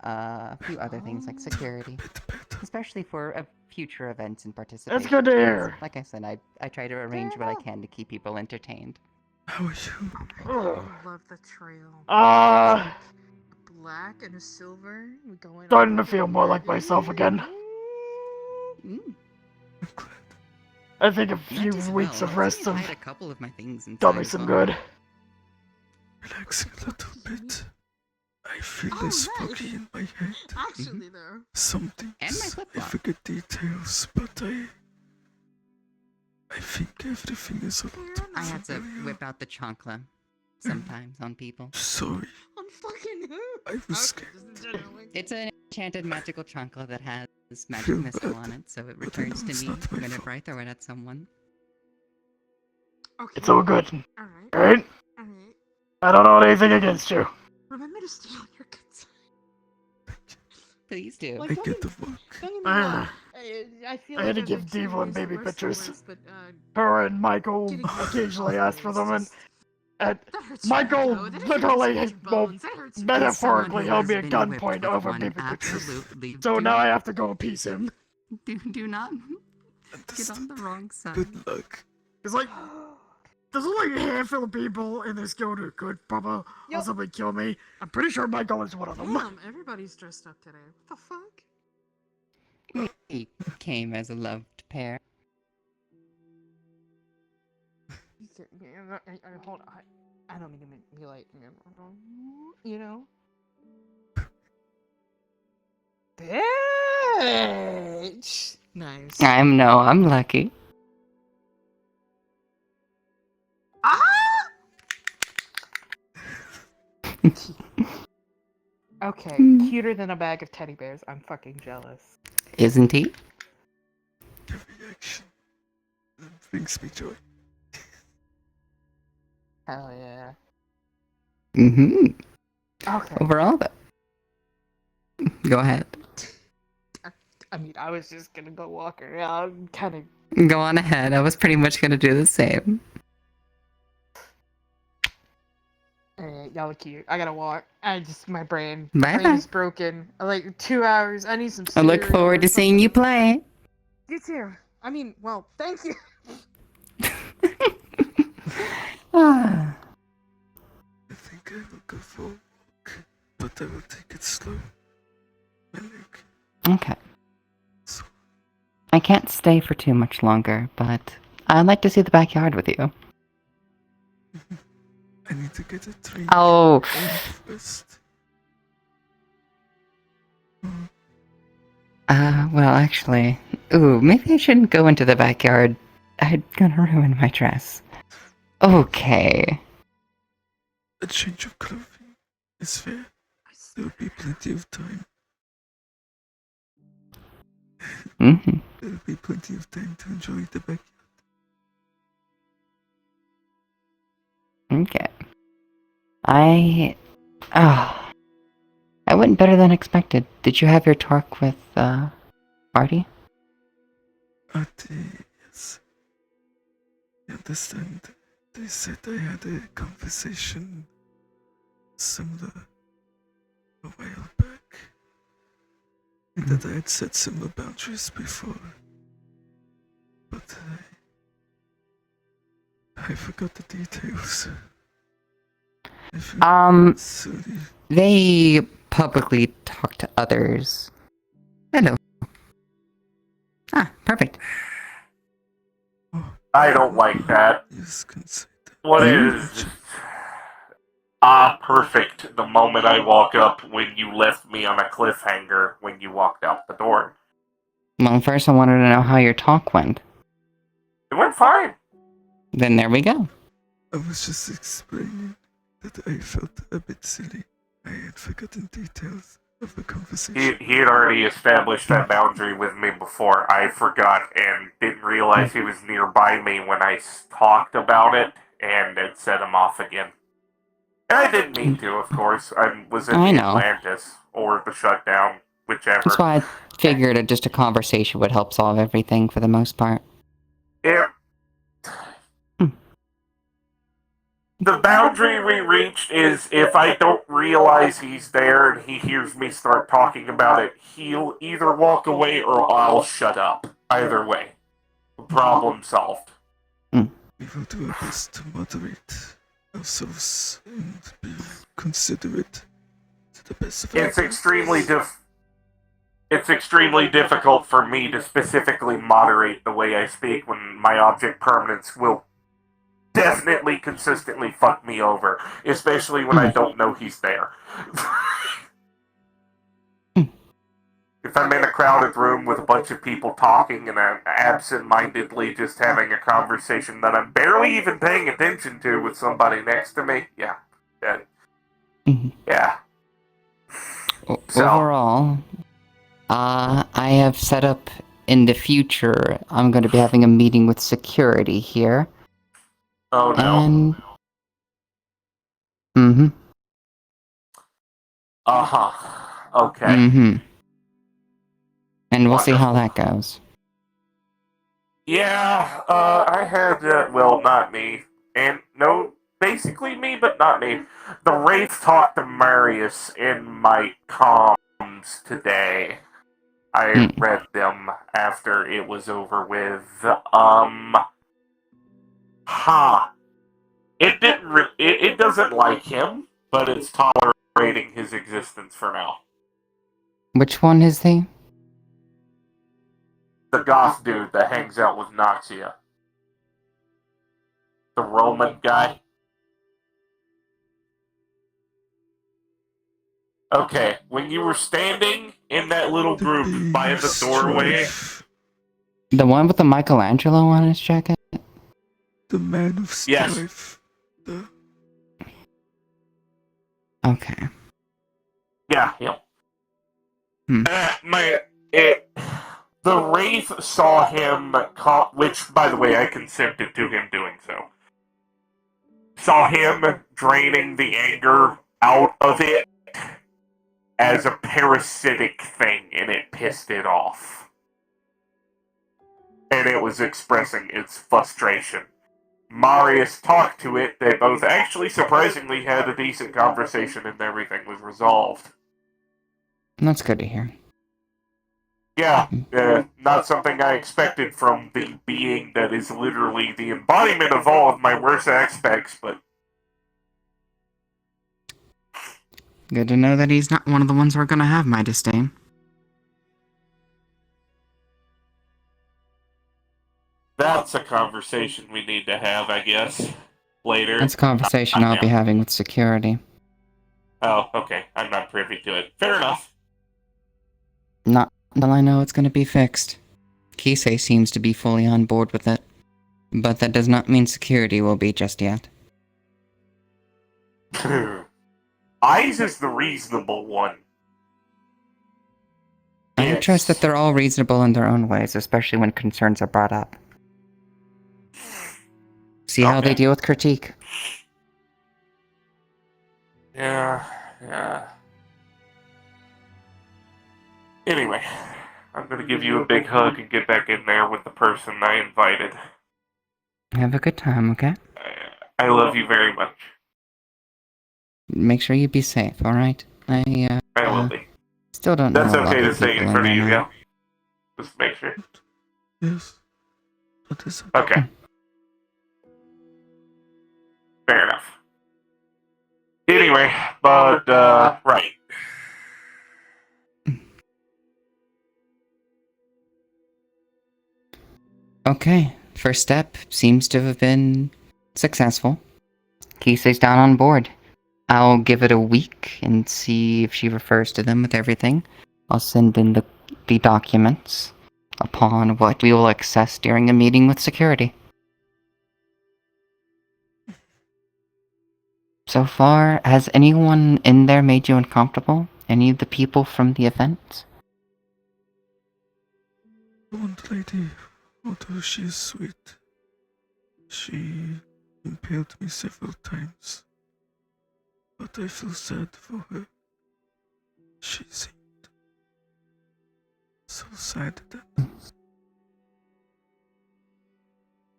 a few other things like security, especially for future events and participation. That's good to hear. Like I said, I try to arrange what I can to keep people entertained. How are you? Ugh. Love the trail. Uh, A black and a silver going. starting to feel more like myself again. Mm. I think a Not few just weeks well, of I've rest seen have hide a couple of my things inside done me as some well. good. Relaxing a little bit. I feel Oh, less nice. foggy in my head. Actually, though. Some And my things I flip-flop. forget details, but I think everything is a lot I had to familiar. whip out the chancla sometimes on people. Sorry, On fucking who? I was scared. It's an enchanted magical chancla that has magic Feel missile bad, on it, so it but I returns know to it's me not my whenever I throw it at someone. Okay. It's all good, Alright. alright? Alright. I don't hold anything against you. Remember to stay on your good side. Please do. Like, I don't get get- the work. Don't get me wrong. Ah, I feel I like had to I've give Diva and experienced baby worse pictures. things, but, Her and Michael getting hurt occasionally from ask for them, and just- and that hurts Michael your ego. That literally hurts well, your bones. That hurts your As someone metaphorically who held has me at been whipped gunpoint with over one, baby pictures. absolutely So do now I not- have to go appease him. do not get on Understood. the wrong side. Good luck. It's like, there's only a handful of people in this guild who could possibly kill me. I'm pretty sure Michael is one of them. Damn, everybody's dressed up today. What the fuck? We came as a loved pair. Hold on. I don't mean to make me like, you know? Bitch! Nice. I'm lucky. Ah! Okay, cuter than a bag of teddy bears. I'm fucking jealous. Isn't he? Your reaction brings me joy. Hell yeah. Mm-hmm. Okay. Overall, though. Go ahead. I mean, I was just gonna go walk around, kind of. Go on ahead. I was pretty much gonna do the same. Alright, y'all are cute. I gotta walk. My brain Bye-bye. is broken. Like 2 hours. I need some. I look cereal forward or to seeing you something. play. You too. I mean, well, thank you. Ah. I think I will go for a walk, but I will take it slow. My leg. Okay. I can't stay for too much longer, but I'd like to see the backyard with you. I need to get a drink. Oh. First. Well, actually... Ooh, maybe I shouldn't go into the backyard. I'm gonna ruin my dress. Okay. A change of clothing is fair. There will be plenty of time. Mm-hmm. There will be plenty of time to enjoy the backyard. Okay. I went better than expected. Did you have your talk with, Artie? Artie, yes. I understand. They said I had a conversation similar a while back. And that I had set similar boundaries before. But I forgot the details. They publicly talk to others. Hello. Ah, perfect. I don't like that. Yes, can say that. What is perfect the moment I walk up when you left me on a cliffhanger when you walked out the door. Well, first I wanted to know how your talk went. It went fine. Then there we go. I was just explaining that I felt a bit silly. I had forgotten details of the conversation. He had already established that boundary with me before. I forgot and didn't realize he was nearby me when I talked about it, and it set him off again. And I didn't mean to, of course. I was in Atlantis, or the shutdown, whichever. That's why I figured just a conversation would help solve everything for the most part. Yeah. The boundary we reached is if I don't realize he's there and he hears me start talking about it, he'll either walk away or I'll shut up. Either way. Problem solved. We will do our best to moderate ourselves and be considerate to the best of our abilities. It's extremely difficult for me to specifically moderate the way I speak when my object permanence will definitely consistently fuck me over, especially when I don't know he's there. If I'm in a crowded room with a bunch of people talking and I'm absent-mindedly just having a conversation that I'm barely even paying attention to with somebody next to me, yeah. Overall, I have set up in the future, I'm going to be having a meeting with security here. Oh no. And... Okay. And we'll see how that goes. Yeah, I had, well, not me. And, no, basically me, but not me. The Wraith talked to Marius in my comms today. I read them after it was over with. It didn't it doesn't like him, but it's tolerating his existence for now. Which one is he? The goth dude that hangs out with Noxia. The Roman guy. Okay, when you were standing in that little group by the doorway... The one with the Michelangelo on his jacket? The man of strife. Yes. Okay. Yeah, him. The Wraith saw him, which, by the way, I consented to him doing so. Saw him draining the anger out of it as a parasitic thing, and it pissed it off. And it was expressing its frustration. Marius talked to it, they both actually surprisingly had a decent conversation and everything was resolved. That's good to hear. Yeah, not something I expected from the being that is literally the embodiment of all of my worst aspects, but... Good to know that he's not one of the ones who are gonna have my disdain. That's a conversation we need to have, I guess. Later. That's a conversation Not I'll be now. having with security. Oh, okay. I'm not privy to it. Fair enough. Not until I know it's gonna be fixed. Kisei seems to be fully on board with it. But that does not mean security will be just yet. Eyes is the reasonable one. I trust that they're all reasonable in their own ways, especially when concerns are brought up. See how they deal with critique. Yeah. Anyway, I'm gonna give you a big hug and get back in there with the person I invited. Have a good time, okay? I love you very much. Make sure you be safe, alright? I will be. Still don't know That's a lot okay of to say people in front of there you, now. yeah? Just make sure. Yes. That is Okay. Fair enough. Anyway, but, right. Okay, first step seems to have been successful. Kisei's down on board. I'll give it a week and see if she refers to them with everything. I'll send in the documents upon what we will access during a meeting with security. So far, has anyone in there made you uncomfortable? Any of the people from the event? One lady, although she is sweet, she impaled me several times. But I feel sad for her. She seemed so sad that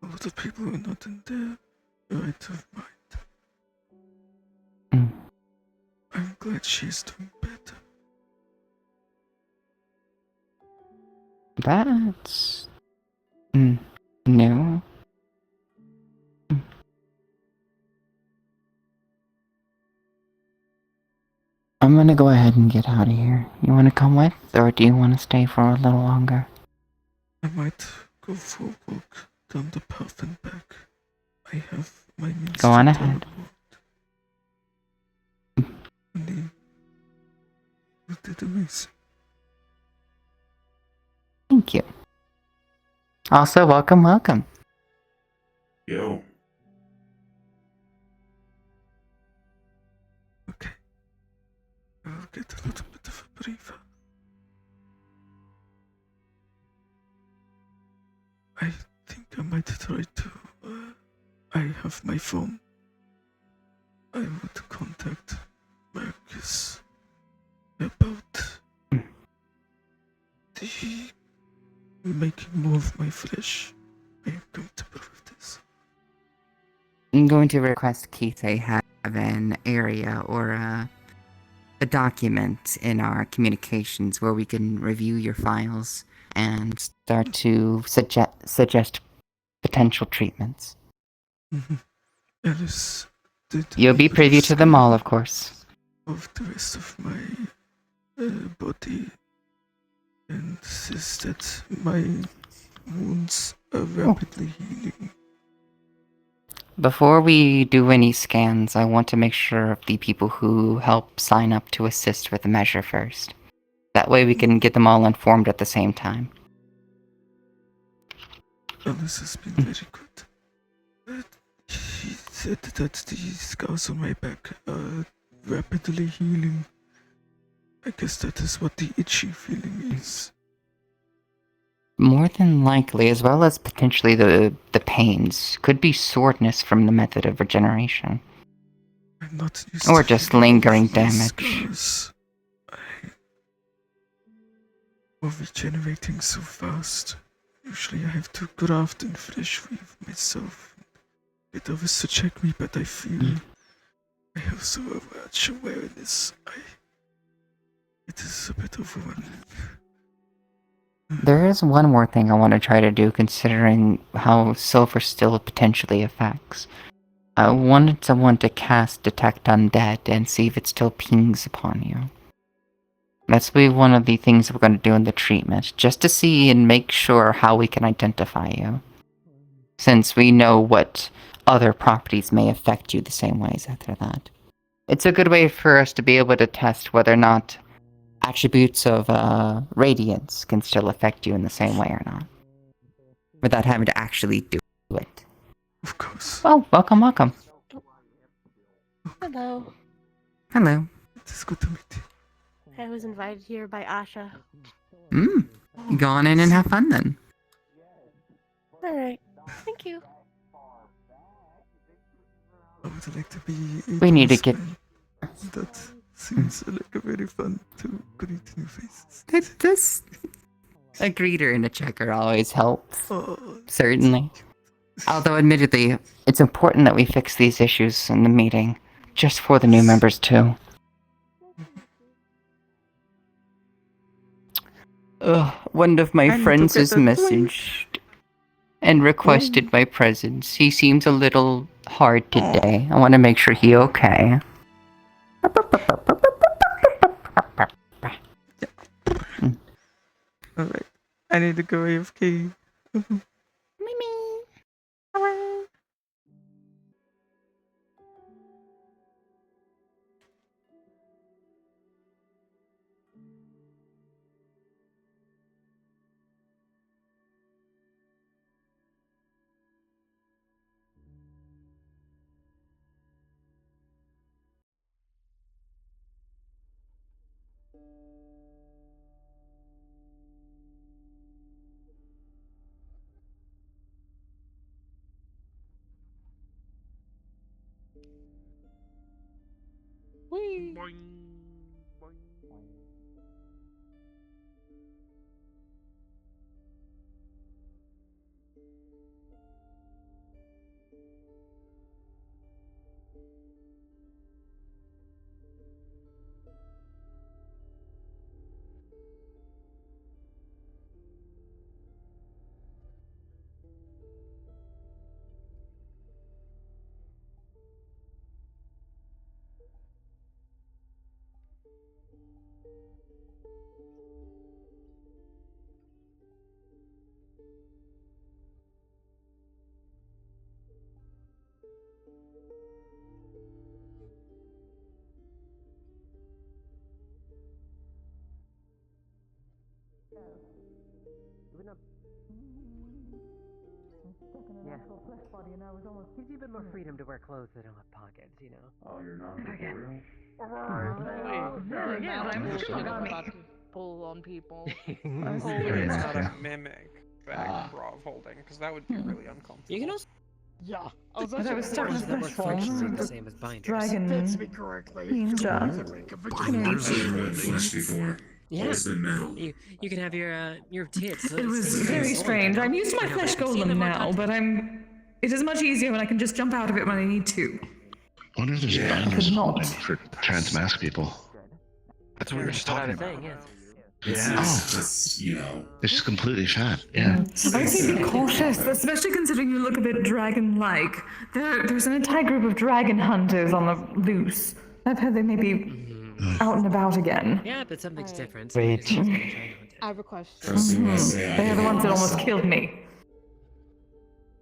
a lot of people are not in their right of mind. I'm glad she's doing better. That's... new. I'm gonna go ahead and get out of here. You wanna come with, or do you wanna stay for a little longer? I might go for a walk down the path and back. I have my means Go on ahead. You did amazing. Thank you. Also, welcome. Yo. I'll get a little bit of a breather. I think I might try to. I have my phone. I would contact Markus about the making more of my flesh. I am comfortable with this. I'm going to request Kisei have an area or a document in our communications where we can review your files and start to suggest potential treatments. Alice did. You'll be privy to them all, of course. Of the rest of my body, and says that my wounds are rapidly healing. Before we do any scans, I want to make sure of the people who help sign up to assist with the measure first. That way we can get them all informed at the same time. Alice has been very good. He said that the scars on my back are rapidly healing. I guess that is what the itchy feeling is. More than likely, as well as potentially the pains, could be soreness from the method of regeneration. I'm not used or to just feeling lingering these damage. scars. Or regenerating so fast. Usually I have to graft and flesh weave myself. It always to check me, but I feel I have so much awareness. It is a bit overwhelming. There is one more thing I want to try to do, considering how silver still potentially affects. I wanted someone to cast Detect Undead and see if it still pings upon you. That's be one of the things we're going to do in the treatment, just to see and make sure how we can identify you. Since we know what other properties may affect you the same ways after that. It's a good way for us to be able to test whether or not attributes of radiance can still affect you in the same way or not. Without having to actually do it. Of course. Well, welcome, welcome. Hello. Hello. It's good to meet you. I was invited here by Asha. Go on in and have fun then. Alright. Thank you. I would like to be We need to get... That seems like a very fun to greet new faces. It does. A greeter and a checker always helps. Certainly. Although, admittedly, it's important that we fix these issues in the meeting. Just for the new members, too. One of my friends has messaged and requested my presence. He seems a little hard today. I want to make sure he's okay. Alright. I need to go AFK. Yeah. Gives you a bit more freedom to wear clothes that don't have pockets, you know. Oh, you're not okay. I'm still about to pull on people. Hopefully it's not a mimic bag bra holding, because that would be really uncomfortable. You can also... Yeah. But I was stuck in a that work flesh form. functionally the same as binders. Dragon. Fits me correctly. Ninja. Yeah. You can have your tits. It was very strange. I'm used to my flesh golem now, but it is much easier when I can just jump out of it when I need to. I wonder if there's binders for trans-mask people. That's what we were just talking about. Just, you know. It's just completely fat, yeah. I would say be cautious, especially considering you look a bit dragon-like. There's an entire group of dragon hunters on the loose. I've heard they may be out and about again. Yeah, but something's different. Wait. I have a question. They are the ones that almost killed me.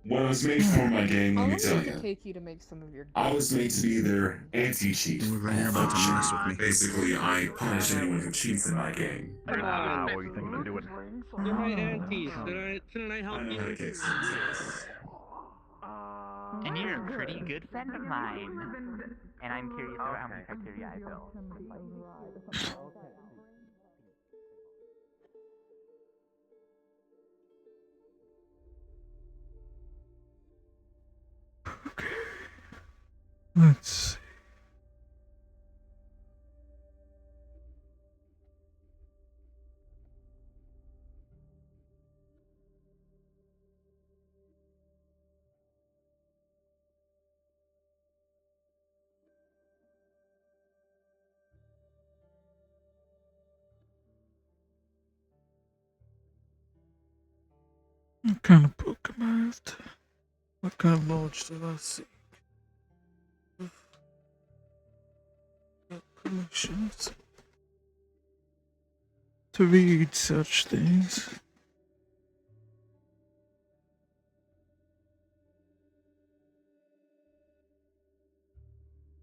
When I was made for my game, let me tell you. Take you to make some of your. I was made to be their anti-cheat. Basically, I punish anyone who cheats in my game. What are you thinking of doing? They're my aunties. Shouldn't I help you? And you're a pretty good friend of mine. And I'm curious about how many criteria I fill. Let's see. What kind of book am I after? What kind of knowledge do I seek? solutions to read such things.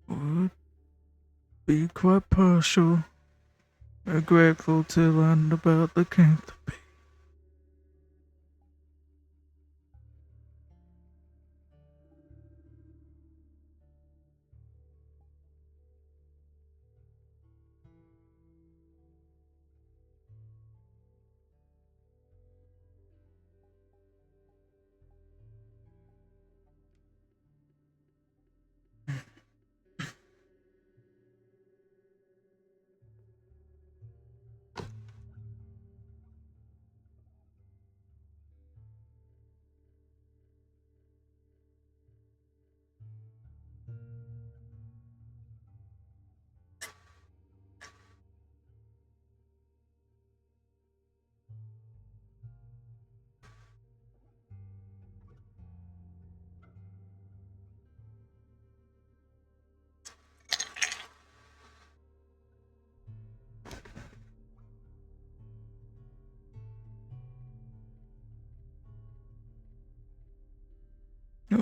Would be quite partial and grateful to learn about the canopy.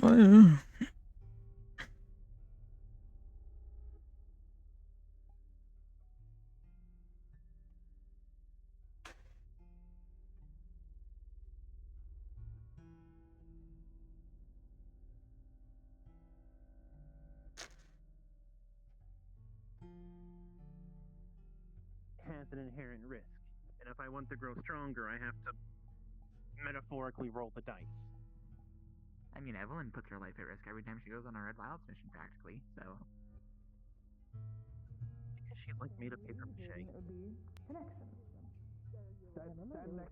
Oh, yeah. Has an inherent risk, and if I want to grow stronger, I have to metaphorically roll the dice. I mean, Evelyn puts her life at risk every time she goes on a Red Wilds mission, practically, so. Because she like made a paper mache.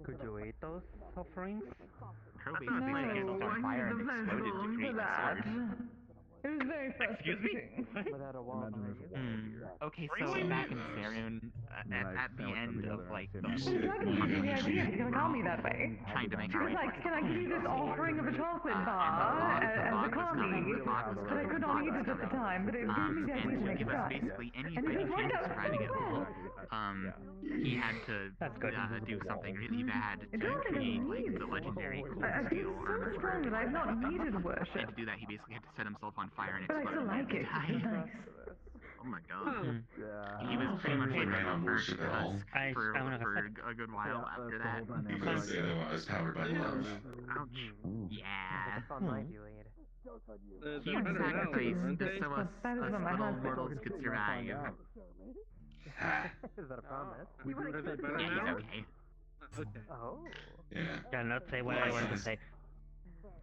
Could you eat those offerings? Her basically set herself on fire and exploded to create the sword. It was very Excuse me? Without a wall behind you. Okay, so back in Sarun, at the end of like the She liked the idea if you're gonna call me that way. trying to make She our was way like, towards can I the give you this offering of a chocolate bar as a coffee? But I could not eat it at the time, but it gave me the idea and to to make give it us right. basically any And it fighting was chance right of up. surviving at all, he had to do something really bad It's to not like I create like need the it. legendary cold I feel steel so armor strong that I've not needed and worship. to do that he basically had to set himself on fire and But I explode still like immediately it. It was die. nice. Oh my god. He was pretty much like a burnt husk I for don't know. a good while after that. You could say that I was powered by love. Ouch. Yeah. It's on my delayed. He would sacrifice aren't just they? so us That is what my little husband mortals told could me. survive. Is that a promise? You want to get better Yeah, he's now? okay. Okay. Oh. Yeah. Cannot say what I want to say.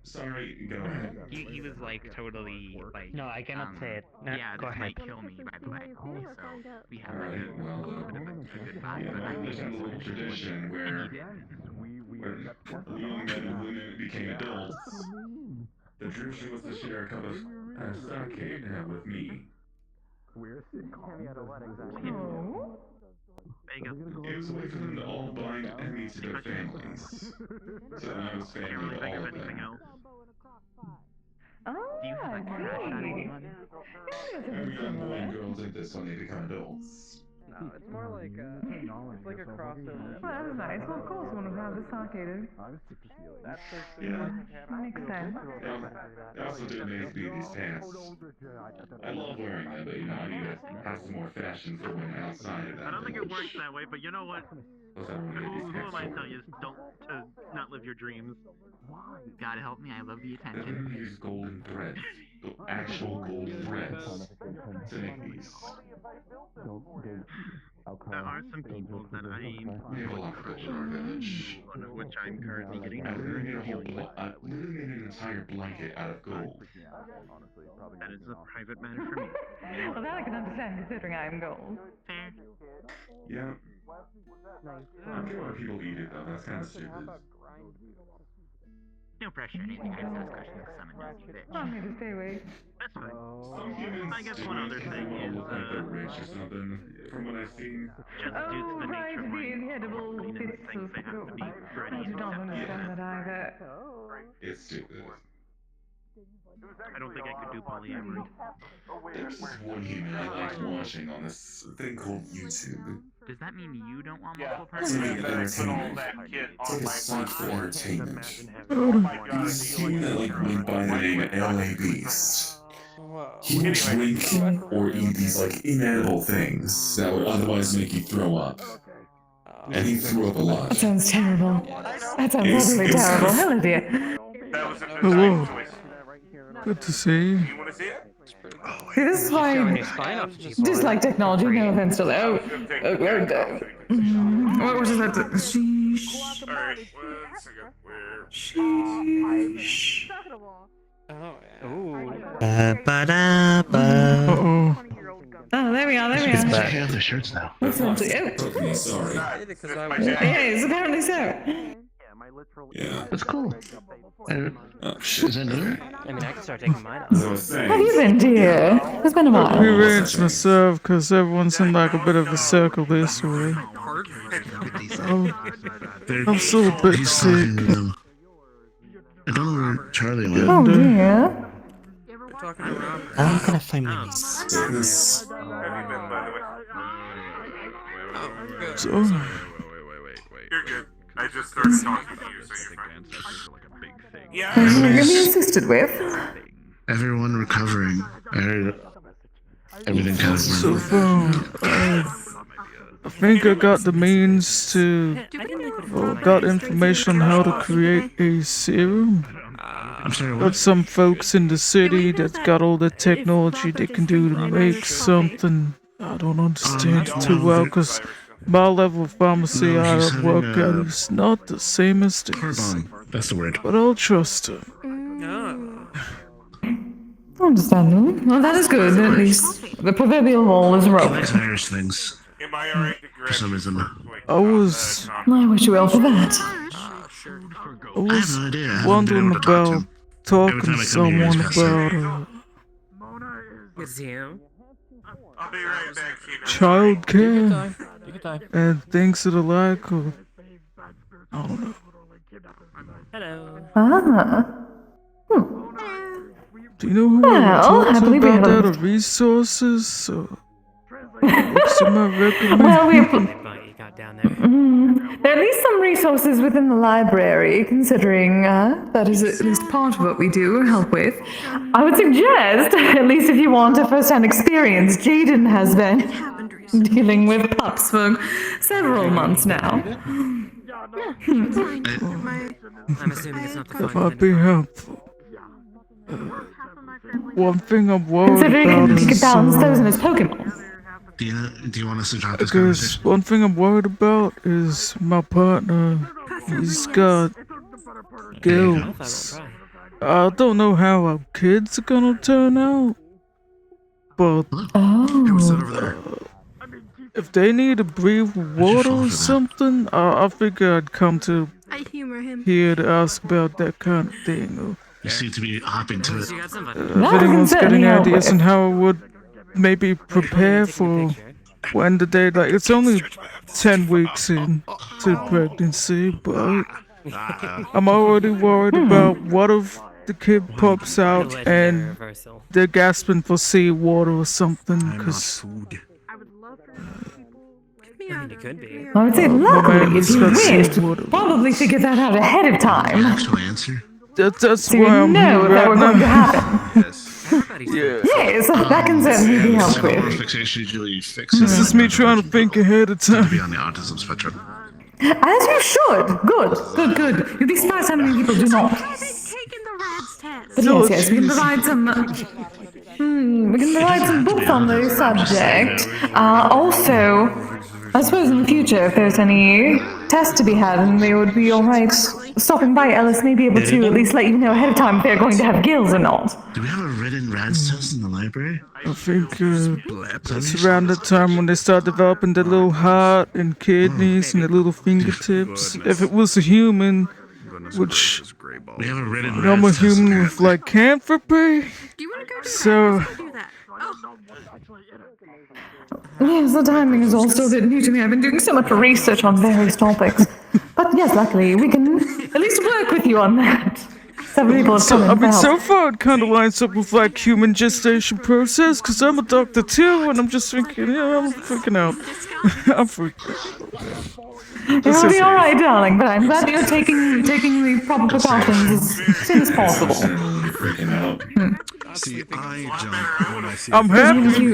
Sorry, go ahead. He was like totally like. No, I cannot say it. No, Yeah, go this ahead. might kill me, by the way. So we had like Alright, well, a little bit of a good bond, but I there's an old tradition where and he did. when the young men and women became adults, the tradition was to share a cup of sake with me. Hear me out of what exactly? Oh. There you go. It was a way for them to all bind envy to their families. So he was Can't family really to think all of of anything them. else. Oh, Do you have a crush on anyone? I mean, young boy and girls like this when they become adults. No, it's more like it's like a crossover. Well, that's nice. Well, of course, one of them is sake. That's Yeah. Makes sense. They also did make me these pants. I love wearing them, but you know, I need to have some more fashion for women outside of I that don't think it village. works that way, but you know what? Those are really these Who pants am I to for? tell you don't to not live your dreams? God help me, I love the They're attention. gonna use golden threads. Actual gold threads to make these. There are some people that We have a lot of gold in our village. one of which I'm currently getting I over literally and made a whole dealing with. I literally made an entire blanket out of gold. That is a private matter for me. Well, that I can understand considering I am gold. Fair. Yeah. Nice. I don't care whether people eat it though, that's kinda stupid. No pressure or anything, I just ask questions because I'm a nosy bitch. I'm here to stay awake. That's fine. Some humans I guess do one it other because they thing want to is look like they're rich or something, from what I've seen. just due to the Right, nature of my the inedible maintenance bits things, of they have to be gold. ready I and do not acceptable. understand that either. It's stupid. I don't think I could do polyamory. There's this one human I like watching on this thing called YouTube. Does that mean you don't want Yeah, multiple It's partners? like entertainment. It's like a site for entertainment. There's this human that like went by the name LA Beast. He would drink or eat these like inedible things that would otherwise make you throw up. And he threw up a lot. That sounds terrible. That sounds utterly terrible. Hello, dear. Hello. Good to see you. You want to see it? This is why, just like technology, no offense to that. What is that? Sheesh. Alright, 1 second. Where? Sheesh. Oh, Uh-oh. Oh, there we are, there we It's are. back. They have their shirts now. What's that? Sorry. Yes, apparently so. Yeah. That's cool. Oh, shit. Is that new? I mean, I can start taking mine off. Have you been, dear? It's been a while. Rearranged myself because everyone's in like a bit of a circle this way. I'm still a bit He's sick. talking to them. I don't know where Charlie went. Oh, dear. I'm gonna find my niece. Have you been, by the way? So, You're good. I just started talking to you, so you're fine. Yeah, You're going to be assisted with. Everyone recovering. I heard everything kind of so I think I got the means to, or got information on how to create a serum. I'm sorry, Got what? some folks in the city that's got all the technology they can do to make something. I don't understand it too well because my level of pharmacy No, I he's work having, at is not the same as this. Carbon. That's the word. But I'll trust her. Understandable. Well, that is good. At least the proverbial wall is He rolling. likes Irish things. Am I alright to grab For some reason. I was I wish you well for that. I was no idea. I haven't been wondering able to talk to about him. talking Every time to I come here, someone he's passing. about It's you. I'll be right back, Keith. childcare Take your time. and things of the like, or I don't know. Hello. Ah. Do you know who I Well, would I talk to believe we about have that, or resources, or books you might recommend? Well, we have You got down there. there are at least some resources within the library, considering that is at least part of what we do help with. I would suggest, at least if you want a first-hand experience, Jaden has been dealing with pups for several months now. I'm assuming it's not the That fun might be helpful. One thing I'm worried Considering about he could is balance those in his Pokemon. Do you want us to drop this because conversation? one thing I'm worried about is my partner. He's got gills. I don't know how our kids are gonna turn out, but if they need to breathe water or something, I figure I'd come to here to ask about that kind of thing. You seem to be hopping to it. If anyone's got any ideas on how I would maybe prepare for when the day, like, it's only 10 weeks into pregnancy, but I'm already worried about what if the kid pops out and they're gasping for seawater or something, because I mean, it could be. I would say luckily, if you wished, probably figure that out ahead of time. Actual answer? That's So why you I'm know here that right we're going to now. happen. Yes, that can certainly be helped with. Fixation usually fixes. This is me trying to think ahead of time. Be on the autism spectrum. As you should. Good. You'd be surprised how many people do not. But yes, we can provide some. We can provide some books on the subject. Also, I suppose in the future, if there's any tests to be had, and they would be alright stopping by, Ellis may be able to at least let you know ahead of time if they're going to have gills or not. Do we have a written RADS test in the library? I think that's around the time when they start developing their little heart and kidneys and their little fingertips. If it was a human, which We have a written I'm a RADS test. human with lycanthropy, so Yes, the timing is all still a bit new to me. I've been doing so much research on various topics. But yes, luckily, we can at least work with you on that. Several people have come in for help. so far it kind of lines up with like human gestation process, because I'm a doctor too, and I'm just thinking, I'm freaking out. I'm freaking out. You'll be alright, darling, but I'm glad you're taking the proper precautions as soon as possible. See, I jump when I see I'm happy.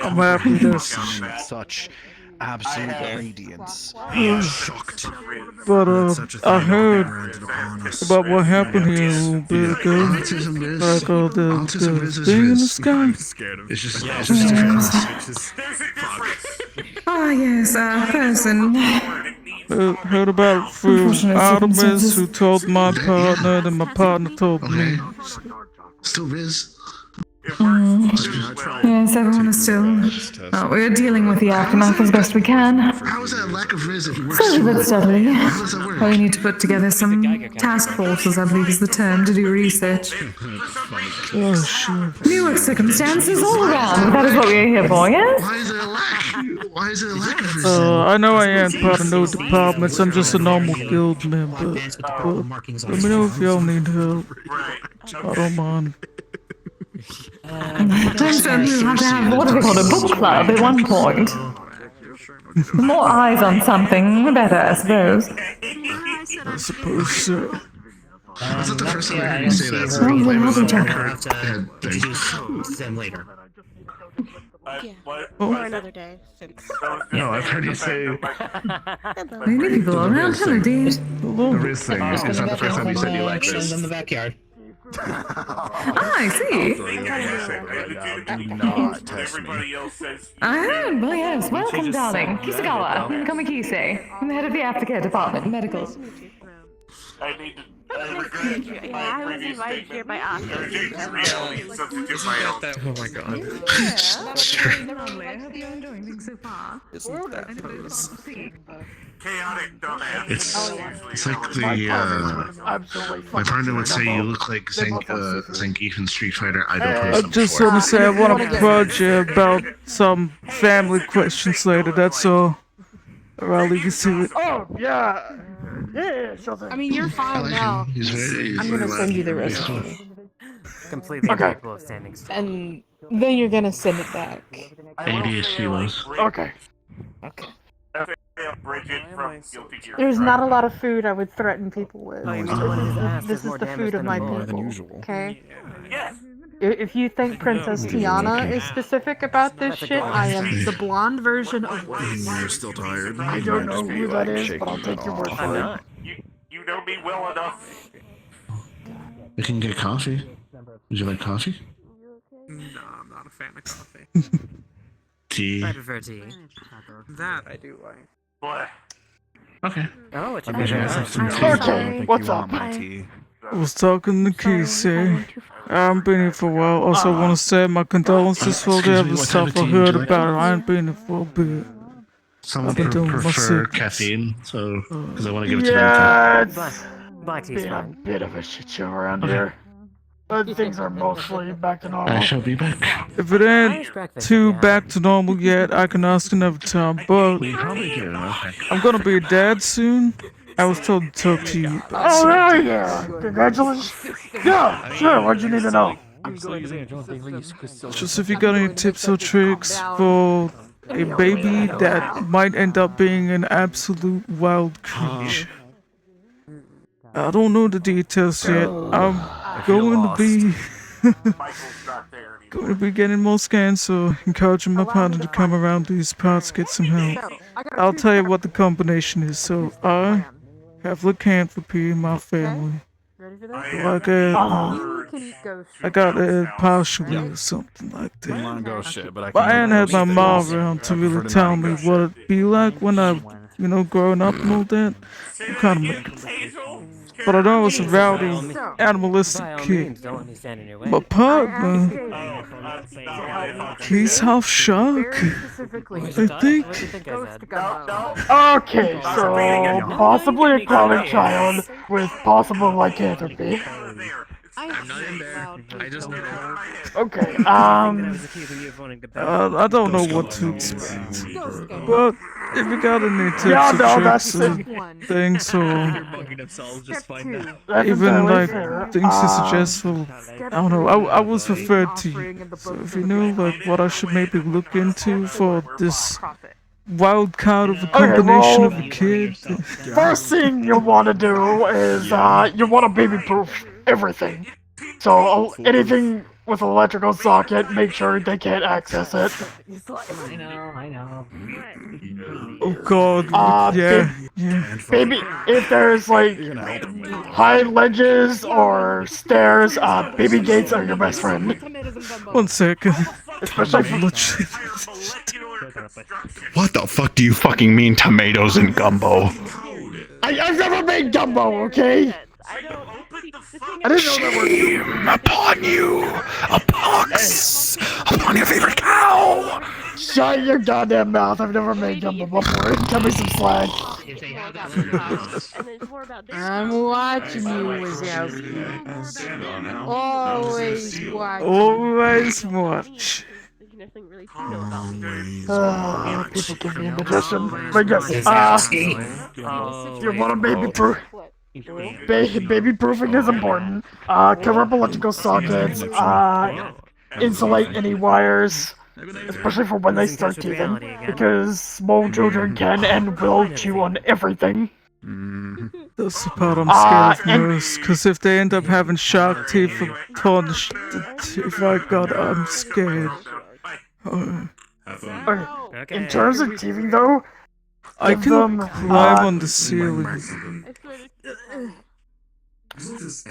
I'm happy to such absolute radiance. Shocked. But I heard Granted upon us. about what happened here a little bit ago. Like the thing in the sky. It's just Ah, yes, person. Heard about it through Artemis, who told my partner, and my partner told me. Still Riz. Yes, everyone is still. We're dealing with the aftermath as best we can. How is that lack of Riz if you work Slowly but steadily. How does that work? We need to put together some task forces, I believe is the term, to do research. Oh, shit. New circumstances all around. That is what we're here for, yes? Why is there a lack? Why is there a lack of Riz? I know I ain't part of no departments, I'm just a normal guild member. But let me know if y'all need help. I don't mind. I'm certain we'll have to have, what do we call it, a book club at one point. The more eyes on something, the better, I suppose. I suppose so. That's not the first time I heard you say that, so Oh, don't blame we'll it on have the each other. current head thing. Them later. Or another day. No, I've heard you say Many people around, hello, dear. the Riz thing. It's not the first time you said you like Riz. in the backyard. Ah, I see. Do not test me. Well, yes, welcome, darling. Kisagawa, Komikise. I'm the head of the aftercare department, medicals. I need to. I was invited here by Oscar. Oh my god. I hope you're enjoying things so far. Isn't that pose? Chaotic dumbass. It's like my partner would say you look like Zangief in Street Fighter. I don't I post just want to say I want to prod you about some family questions later, that's all. Or I'll leave you to it. Oh, yeah. Yeah, sure thing. I mean, you're fine now. I'm gonna send you the recipe. Completely capable of standing still. And then you're gonna send it back. ADHD was. Okay. Okay. There's not a lot of food I would threaten people with. Oh, you mean the one who's asked This is is more the damage food of than my more people. than usual. Okay? Yes. If you think Princess Tiana is specific about this shit, I am the blonde version of You're still tired. I don't know who that is, but I'll take your word I'm for it. not. You know me well enough. We can get coffee. Would you like coffee? No, I'm not a fan of coffee. Tea. I prefer tea. That I do like. What? Okay. Oh, what you Okay, got? Okay, what's up? I was talking to Casey. I haven't been here for a while. Also, want to say my condolences for the other stuff I heard about it. I ain't been here for a bit. Some I've been doing my prefer sickness. caffeine, so because I want to give it to Yeah, them. it's Black tea's been a fine. bit of a shit show around here. But things are mostly back to normal. I shall be back. If it ain't too back to normal yet, I can ask another time. But We probably do. Okay. I'm gonna be a dad soon. I was told to talk to you about Oh, something. hell yeah! Congratulations! Yeah, sure, what'd you need to know? Just if you got any tips or tricks for a baby that might end up being an absolute wild creature. I don't know the details yet. I'm going to be going to be getting more scans, so encouraging my partner to come around these parts, get some help. I'll tell you what the combination is. So I have lycanthropy in my family. Like I got it partially or something like that. But I ain't had my mom around to really tell me what it'd be like when I, growing up and all that. I'm kind of making. But I know I was a rowdy, animalistic kid. My partner, he's half shark, I think. Okay, so possibly a crawling child with possible lycanthropy. I'm not in there. I just know. Okay, I don't know what to expect, but if you got any tips Yeah, or no, tricks that's or it. things or They're bugging themselves just fine now. That's even entirely like fair. things to suggest for, I don't know, I was referred to you. So if you know like what I should maybe look into for this wild card of a combination of a kid. First thing you want to do is you want to baby-proof everything. So anything with an electrical socket, make sure they can't access it. I know. Oh god, yeah. Baby, if there's like high ledges or stairs, baby gates are your best friend. 1 second. Especially What the fuck do you fucking mean tomatoes and gumbo? I've never made gumbo, okay? I didn't know that word. Shame upon you! Upon your favorite cow! Shut your goddamn mouth, I've never made gumbo before. Cut me some slack. I'm watching you, Wazowski. Always watching. Always watch. People give me indigestion. But yes, you want a baby-proof? Baby-proofing is important. Cover up electrical sockets. Insulate any wires. Especially for when they start teething. Because small children can and will chew on everything. That's the part I'm scared of most, because if they end up having shark teeth or torn teeth, my god, I'm scared. In terms of teething though, I can climb on the ceiling.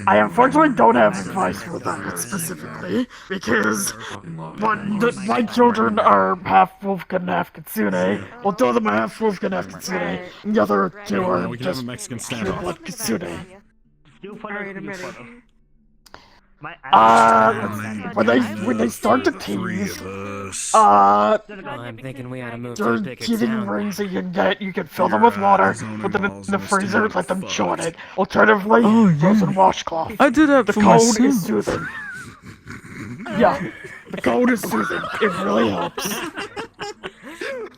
I unfortunately don't have advice for that specifically, because my children are half Wolfkin and half Kitsune. Well, two of them are half Wolfkin, half Kitsune, and the other two are We can have just a Mexican pure standoff. blood Kitsune. Alright, I'm ready. When they start to tease, I'm thinking we ought to move to a there's bigger teething town. rings that you can get. You can fill them with water, put them in the freezer, let them chill in it. Alternatively, frozen washcloth. I do that The for cold myself. is soothing. Yeah, the cold is soothing. It really helps.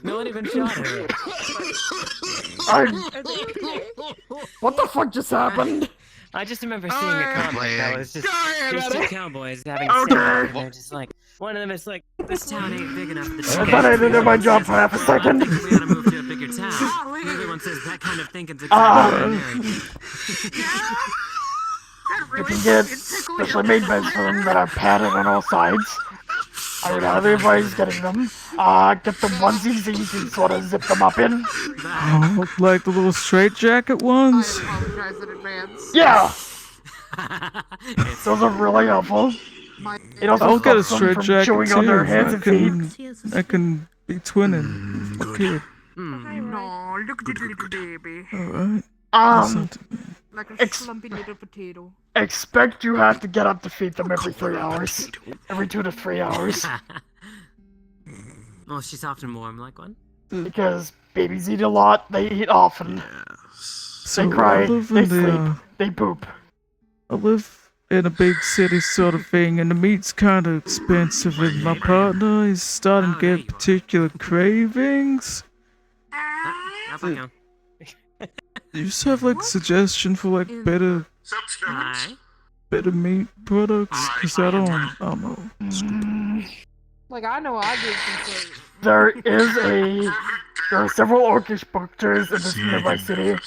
No one even shot her. What the fuck just happened? I just remember seeing a comic that was just these two cowboys having Okay. sex, and they're just like, one of them is like, this town ain't big enough for the I chicken. thought I didn't do my job for half a second. I think we ought to move to a bigger town. And everyone says that kind of thinking's Uh, extraordinary. You can get specially made beds for them that are padded on all sides. I would highly advise getting them. Get the onesies that you can sort of zip them up in. Oh, like the little straitjacket ones? Apologize in advance. Yeah! Those are really helpful. It also I'll get a stops them from straitjacket chewing on their too. hands and feet. I can be twinning. Okay. No, look at the little baby. Alright. Like a slumpy little potato. Expect you have to get up to feed them every 3 hours. Every 2 to 3 hours. Well, she's often warm, like one. Because babies eat a lot, they eat often. So They cry, I live they in the, sleep, they poop. I live in a big city sort of thing, and the meat's kind of expensive, and my partner is starting to get particular cravings. Do you just have like a suggestion for like better meat products? Cause I don't know. Like, I know I did some There are several orcish butchers in this nearby city.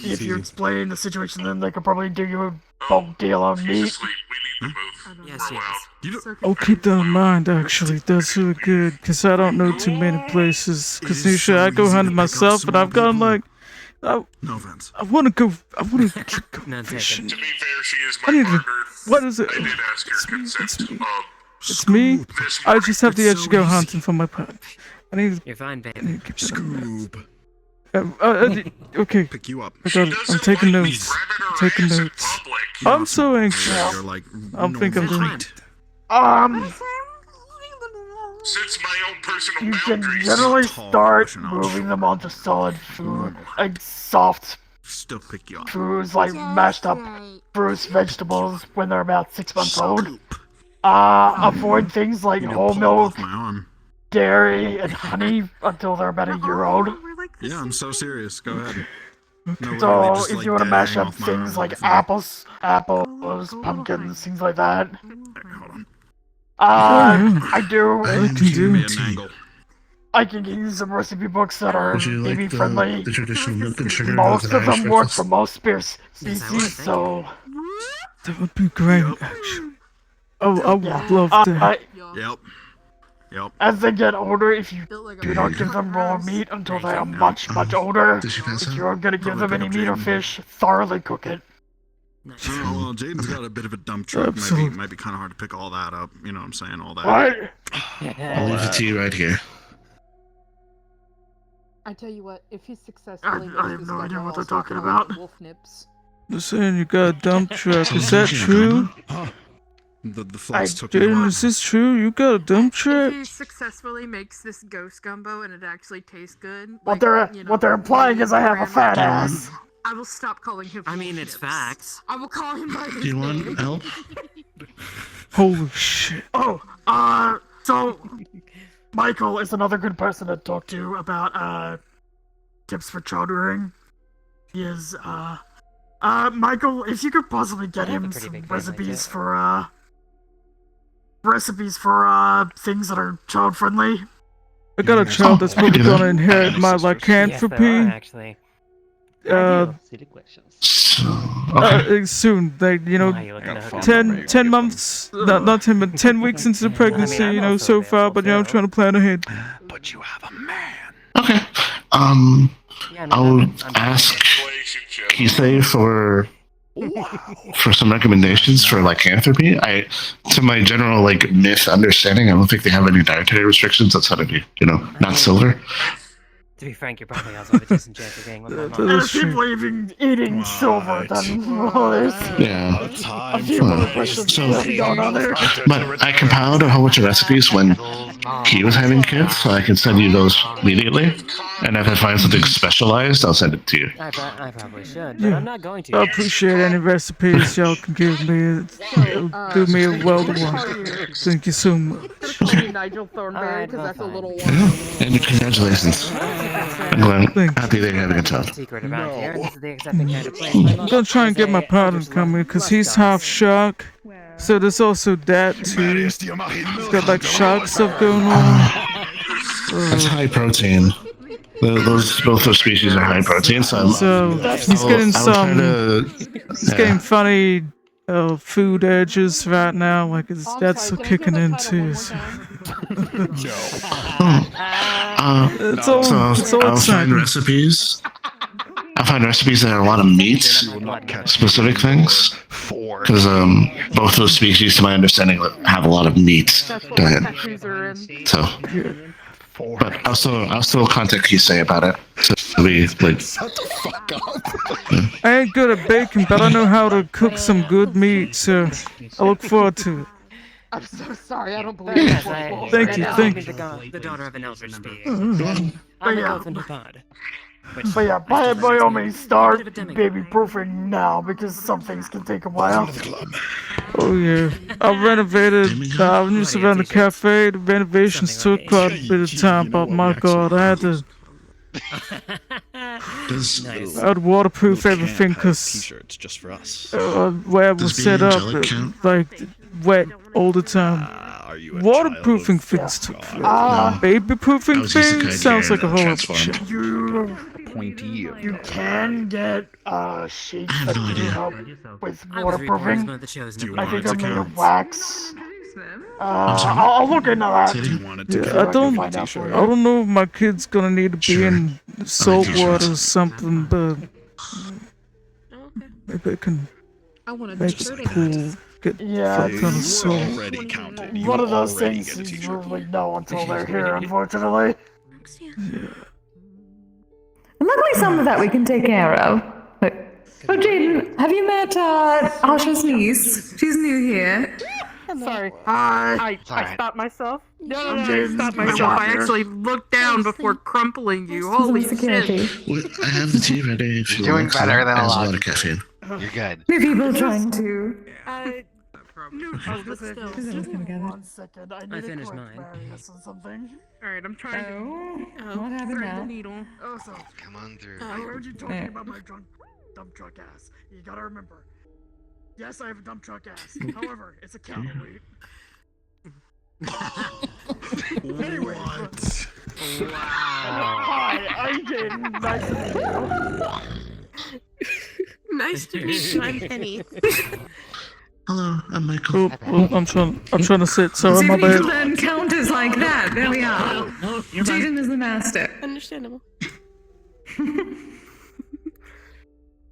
If you explain the situation, then they could probably do you a bulk deal on meat. Yes. I'll keep that in mind, actually. That's really good, because I don't know too many places. Because usually I go hunting myself, and I've gone like, No offense. I want to go fishing. To be fair, she is I my need to, partner. what is it? I did ask your consent. It's me. I just have the edge to go hunting for my partner. I need to. You're fine, baby. I need to get Scoob. Okay. Pick you up. I got it. I'm taking notes. Taking notes. I'm so anxious. You're like, I think I'm doing it. Since my own personal You can boundaries. generally start moving them onto solid food, like soft Still pick you up. foods, like mashed up fruits, vegetables, when they're about 6 months old. Avoid things like whole milk, dairy and honey until they're about a year old. Yeah, I'm so serious. Go ahead. No, So literally just, if like, you want to mash dabbing up off my things arm like and apples, pumpkins, things like that. Hold on. I do. I can do tea. I can give you some recipe books that are Would you baby like friendly. the traditional milk and sugar? Most of them work for breakfast? most species, so. That would be great, actually. Oh, I would love that. Yep. Yep. As they get older, if you do not give them raw meat until they are much older, if you're gonna give them any meat or fish, thoroughly cook it. Oh, well, Jaden's got a bit of a dump truck. Might be kind of hard to pick all that up. You know what I'm saying? All that. What? I'll leave the tea right here. I tell you what, if he successfully I have no idea what they're talking about. Wolf nips. They're saying you got a dump truck. Is that true? The flex took me Jaden, is this true? You got a dump truck? If he successfully makes this ghost gumbo and it actually tastes good, What they're implying is I have a fat ass. I will stop calling him. I mean, it's facts. I will call him by his Do you name. want help? Holy shit. Oh, so Michael is another good person to talk to about tips for child rearing. He is Michael, if you could possibly get him some recipes for things that are child friendly. I got a child that's probably gonna inherit my lycanthropy. Actually. Soon, like, you know, 10 months, not 10, but 10 weeks into the pregnancy, you know, so far, but you know, I'm trying to plan ahead. But you have a man. Okay. I'll ask Kisei for some recommendations for lycanthropy. To my general myth understanding, I don't think they have any dietary restrictions outside of not silver. To be frank, you're probably also a decent chance of getting one of And if people even eating silver, then there's Yeah. a few more questions going on there. But I compiled a whole bunch of recipes when he was having kids, so I can send you those immediately. And if I find something specialized, I'll send it to you. I probably should, but I'm not going to. I appreciate any recipes y'all can give me. It'll do me a world of wonder. Thank you so much. Nigel Thornberry, because that's a little And congratulations. I'm happy they have a good child. secret about here. This is the accepting kind of place. I'm gonna try and get my partner to come in, because he's half shark. So there's also that too. He's got shark stuff going on. That's high protein. Both those species are high protein, so he's getting he's getting funny food urges right now, that's kicking in too. So. I'll find recipes. I'll find recipes that have a lot of meat, specific things, because both those species, to my understanding, have a lot of meat diet. So. But I'll still contact Kisei about it. So we Shut the fuck up. I ain't good at baking, but I know how to cook some good meat, so I look forward to it. I'm so sorry, I don't believe it. Thank you. The daughter of an elder speak. But I'm a yeah. golf in the pod. But yeah, by all means, start baby proofing now because some things can take a while. Oh yeah, I renovated the avenues around the cafe. The renovations took quite a bit of time, but my god, I had to. I had to waterproof everything because T-shirts just for us. where it was set up, wet all the time. Waterproofing things took forever. Baby-proofing things sounds like a whole lot of shit. You can get sheets that do help with waterproofing. I think I'm made of wax. I'll look into that. Yeah, I don't know if my kid's gonna need to be in salt water or something, but maybe I can make the pool get full ton of salt. One of those things you really know until they're here, unfortunately. Yeah. And luckily some of that we can take care of. Oh, Jaden, have you met Asha's niece? She's new here. Sorry. Hi. I stopped myself. No, I Jaden. stopped myself. I actually looked down before crumpling you. Holy shit. I have the tea ready if you Doing want. better than a It has lot a lot of caffeine. You're good. New people trying to. Neutral, but still. One second, I need to finished correct mine. Marius on something. Alright, I'm trying to. What happened thread now? the needle. Oh, so. Come on through. I heard you talking about my dump truck ass. You gotta remember. Yes, I have a dump truck ass. However, it's a counterweight. Anyway. What? Wow. Hi, I'm Jaden. Nice to meet you. Nice to meet you. I'm Penny. Hello, I'm Michael. I'm trying to sit. Sorry, See, my we can bad. learn counters like that. There we are. No, you're fine. Jaden is the master. Understandable.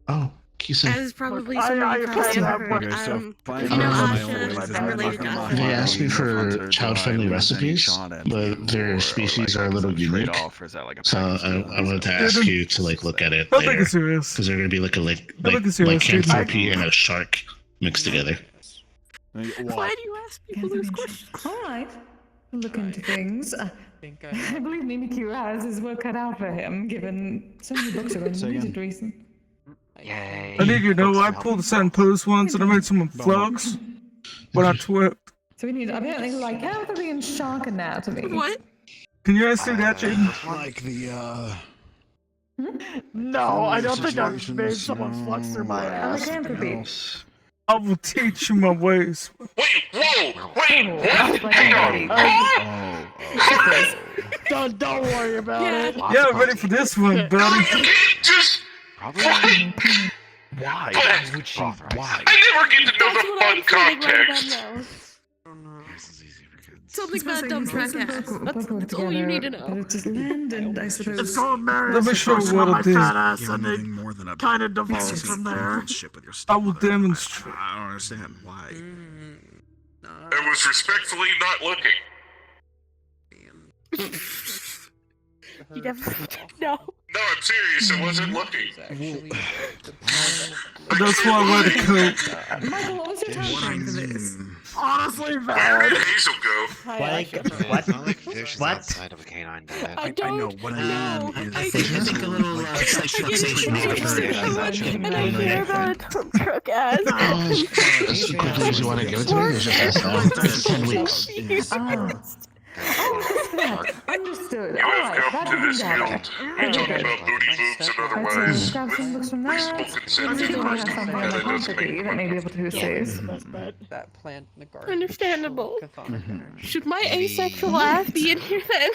Oh, Kisa. As probably Look, somebody I probably have ever heard. Okay, so You know finally, Asha, I'm related to Asha. They asked me for child-friendly recipes, but their species are a little unique. So I wanted to ask you to look at it I think later, it's serious. because they're gonna be like it's serious, dude. lycanthropy and a shark mixed together. Why do you ask people those questions? Alright. Look into things. I believe Mimikyu has his work cut out for him, given so many books are unlimited recent. Yay. I need you to know I pulled the Sand Post once and I made some vlogs when I twerked. So we need apparently lycanthropy and shark anatomy. What? Can you guys see that, Jaden? Like the, No, I don't think I've made someone flex through my ass. Lycanthropy. I will teach you my ways. Wait, whoa! Wait, what? Hang on. Don't worry about it. Yeah, I'm ready for this one, buddy. Just. Probably. Why? But- Would she? Why? I never get to know That's the what I'm fun feeling right context. about now. This is easy for kids. Something about dump truck ass. That's all you need to know. It's just land and I suppose. It's called Marius. Let me show you what my I did. fat ass, Give and anything it more than a kind of devolves from there. shit with your I stuff. will demonstrate. I don't understand why. I was respectfully not looking. You definitely no. No, I'm serious. I wasn't looking. That's why I wear the coat. Michael, what was your time frame for this? Honestly, Where valid. did Hazel go? It's not like fish outside of a canine diet. I don't know what know. I mean. I think a little sexual and I hear about dump truck ass. As quickly as you want to give it to me, there's just it's 10 weeks. Understood. You have Alright, come to this guild. We talk Okay. about booty boobs and otherwise with reasonable consent. Maybe we have something on And the that doesn't property make that may be able to assist. That plant in the garden. Understandable. Mm-hmm. Should my asexual ass be in here then?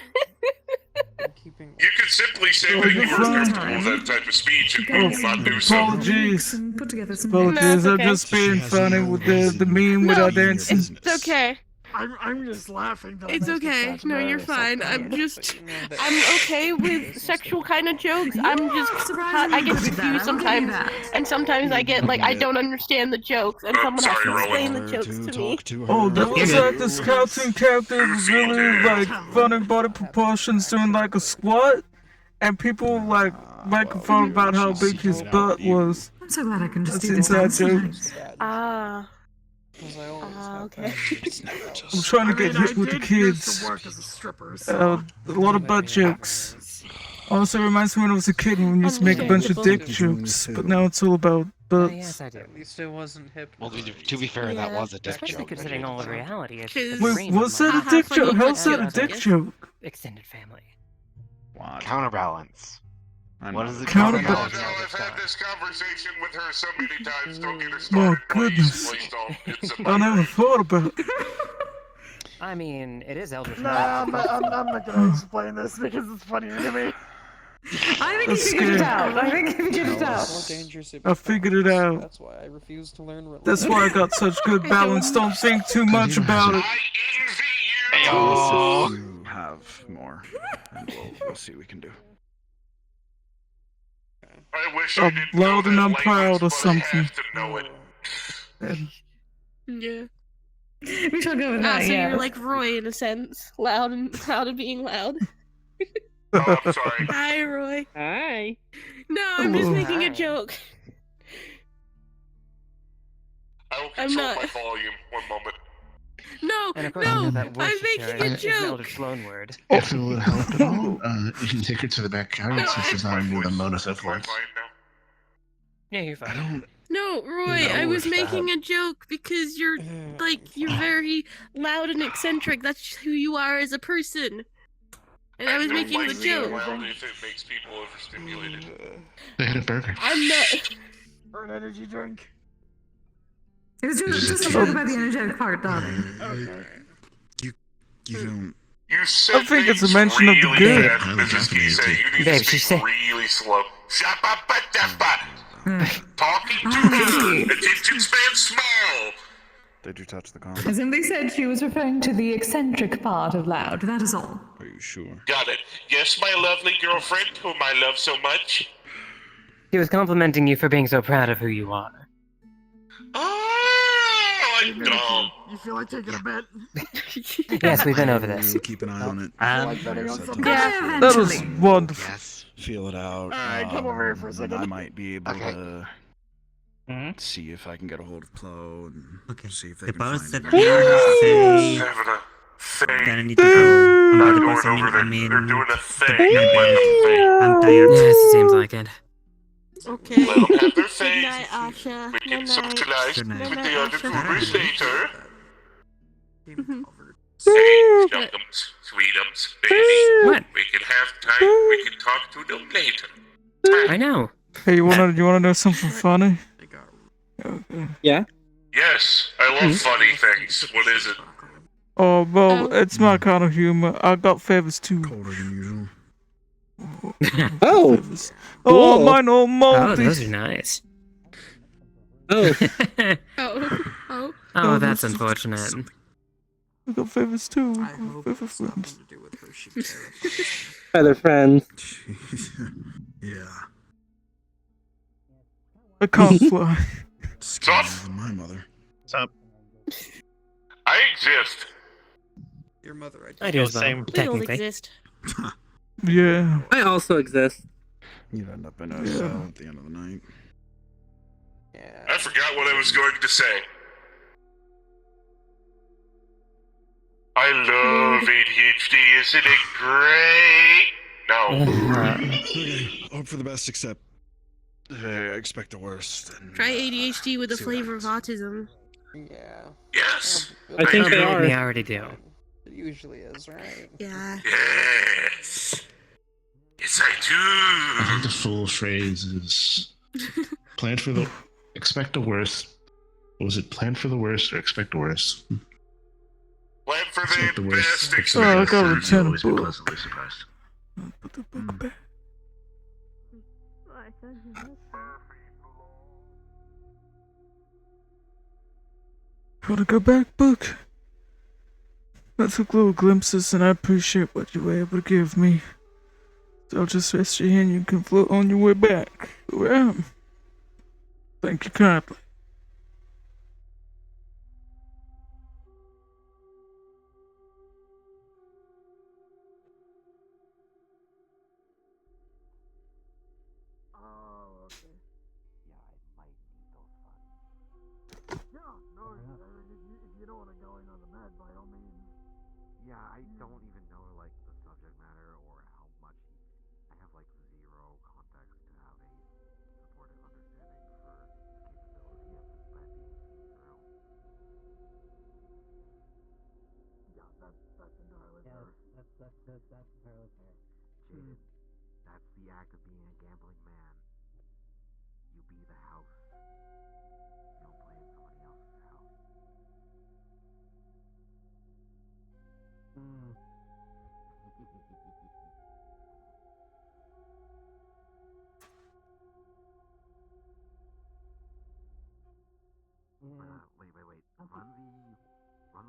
You could simply say that you are comfortable with that type of speech and we will not do so. Apologies. Put together some Apologies, No, I'm it's just being funny with the meme with our dancing. It's okay. I'm just laughing. That It's makes me okay. touch No, you're Marius. fine. I'm okay with sexual kind of jokes. I'm just, I get confused sometimes, and sometimes I get like I don't understand the jokes, and someone has to explain the jokes to me. Oh, there was this cartoon character who was really like funny body proportions doing like a squat, and people like making fun about how big his butt was. I'm so glad I can just That's do this inside dance joke. Ah. Okay. I'm trying to get hit with the kids. Work as a stripper, so. A lot of butt jokes. Also reminds me when I was a kid when we used to make a bunch of dick jokes, but now it's all about butts. Yes, I do. At least it wasn't hip. Well, to be fair, that was a dick Especially joke. considering all of reality is. Wait, was that a dick joke? How's that a dick joke? Extended family. Counterbalance. What is it? Counterbalance. I've had this conversation with her so many times. Don't get her Oh started. goodness. Please don't. It's a I never thought about it. I mean, it is Eldritch. Nah, I'm not gonna explain this because it's funnier to me. I think That's you figured it scary. out. I think you figured it out. I figured it out. That's why I refuse to learn religion. That's why I got such good balance. Don't think too much about it. You have more, and we'll see what we can do. I wish I I'm didn't loud know and that I'm language, proud or but I something. have to know it. And Yeah. We shall go with that. So Yeah. you're like Roy in a sense, loud and proud of being loud. Oh, I'm sorry. Hi, Roy. Hi. No, I'm just Hello. making a joke. I will I'm control not. my volume. One moment. No, And of course, I know no, that word I'm making a is an joke. Eldritch loan word. If it would help at all, you can take her to the backyard No, since she's not under the modus influence. Yeah, you're I fine. don't. No, Roy, I was making a joke because you're very loud and eccentric. That's who you are as a person. And I was making the joke. Loud if it makes people overstimulated. They had a burger. I'm not. Or an energy drink. It was just a joke about the energetic part, darling. Okay. You don't. You said I think it's a things mention of the really good. fast, Mrs. Kise. You need Babe, to she speak said- really slow. Talking to her. Attention span small. Did you touch the comment? As in they said she was referring to the eccentric part of loud, that is all. Are you sure? Got it. Yes, my lovely girlfriend, whom I love so much. He was complimenting you for being so proud of who you are. Oh, I'm dumb. You feel like taking a bet? Yes, we've been over this. We'll keep an eye on it. That was wonderful. Yes. Feel it out. Alright, come over here for a second. I might be able to see if I can get a hold of Plo and see if they can both find said him. they Having a thing. gonna need to go. Not Another going person, over there. I mean, They're doing a thing. I'm tired. Yes, it seems like it. Okay. Let them have their Good thing. night, Asha. We can Good socialize Good night. with Good the night, other Asha. groovers later. Mhm. Hey, Chuckums, Sweetums, baby. What? We can have time. We can talk to them later. I know. Hey, you wanna know something funny? Yeah? Yes, I love funny things. What is it? Oh, well, it's my kind of humor. I got favors too. Colder than usual. Oh! Oh, Cool. mine all Oh, moldy. those are nice. Oh. Oh. Oh, that's unfortunate. I got favors too. I got favor friends. Other friends. Yeah. I can't fly. Stop. My mother. Stop. I exist. Your mother, I do as well, We don't technically. exist. Yeah. I also exist. You'd end up in a cell at the end of the night. I forgot what I was going to say. I love ADHD. Isn't it great? No. Okay, hope for the best, except I expect the worst. And, Try ADHD with a see what flavor of happens. autism. Yeah. Yes. I think they Believe are. me, I already do. It usually is, right? Yeah. Yes. Yes, I I think do. the full phrase is plan for the expect the worst. What was it? Plan for the worst or expect the worst? Plan for Expect the the worst. best. Oh, I Expect got a the 10 Always be book. pleasantly surprised. Put the book back. Gotta go back, book. I took little glimpses and I appreciate what you were able to give me. So I'll just rest your hand, you can float on your way back. Where I am. Thank you kindly. Oh, okay. Yeah, I might need those funds. Yeah, no, if you don't want to go in on the med, by all means. Yeah, I don't even know, like, the subject matter or how much. I have, like, zero context to have a supportive understanding for the capability of this med being seen through. Yeah, that's entirely fair. That's entirely fair. Jaden, that's the act of being a gambling man. You be the house. You don't play in somebody else's house. Wait. Run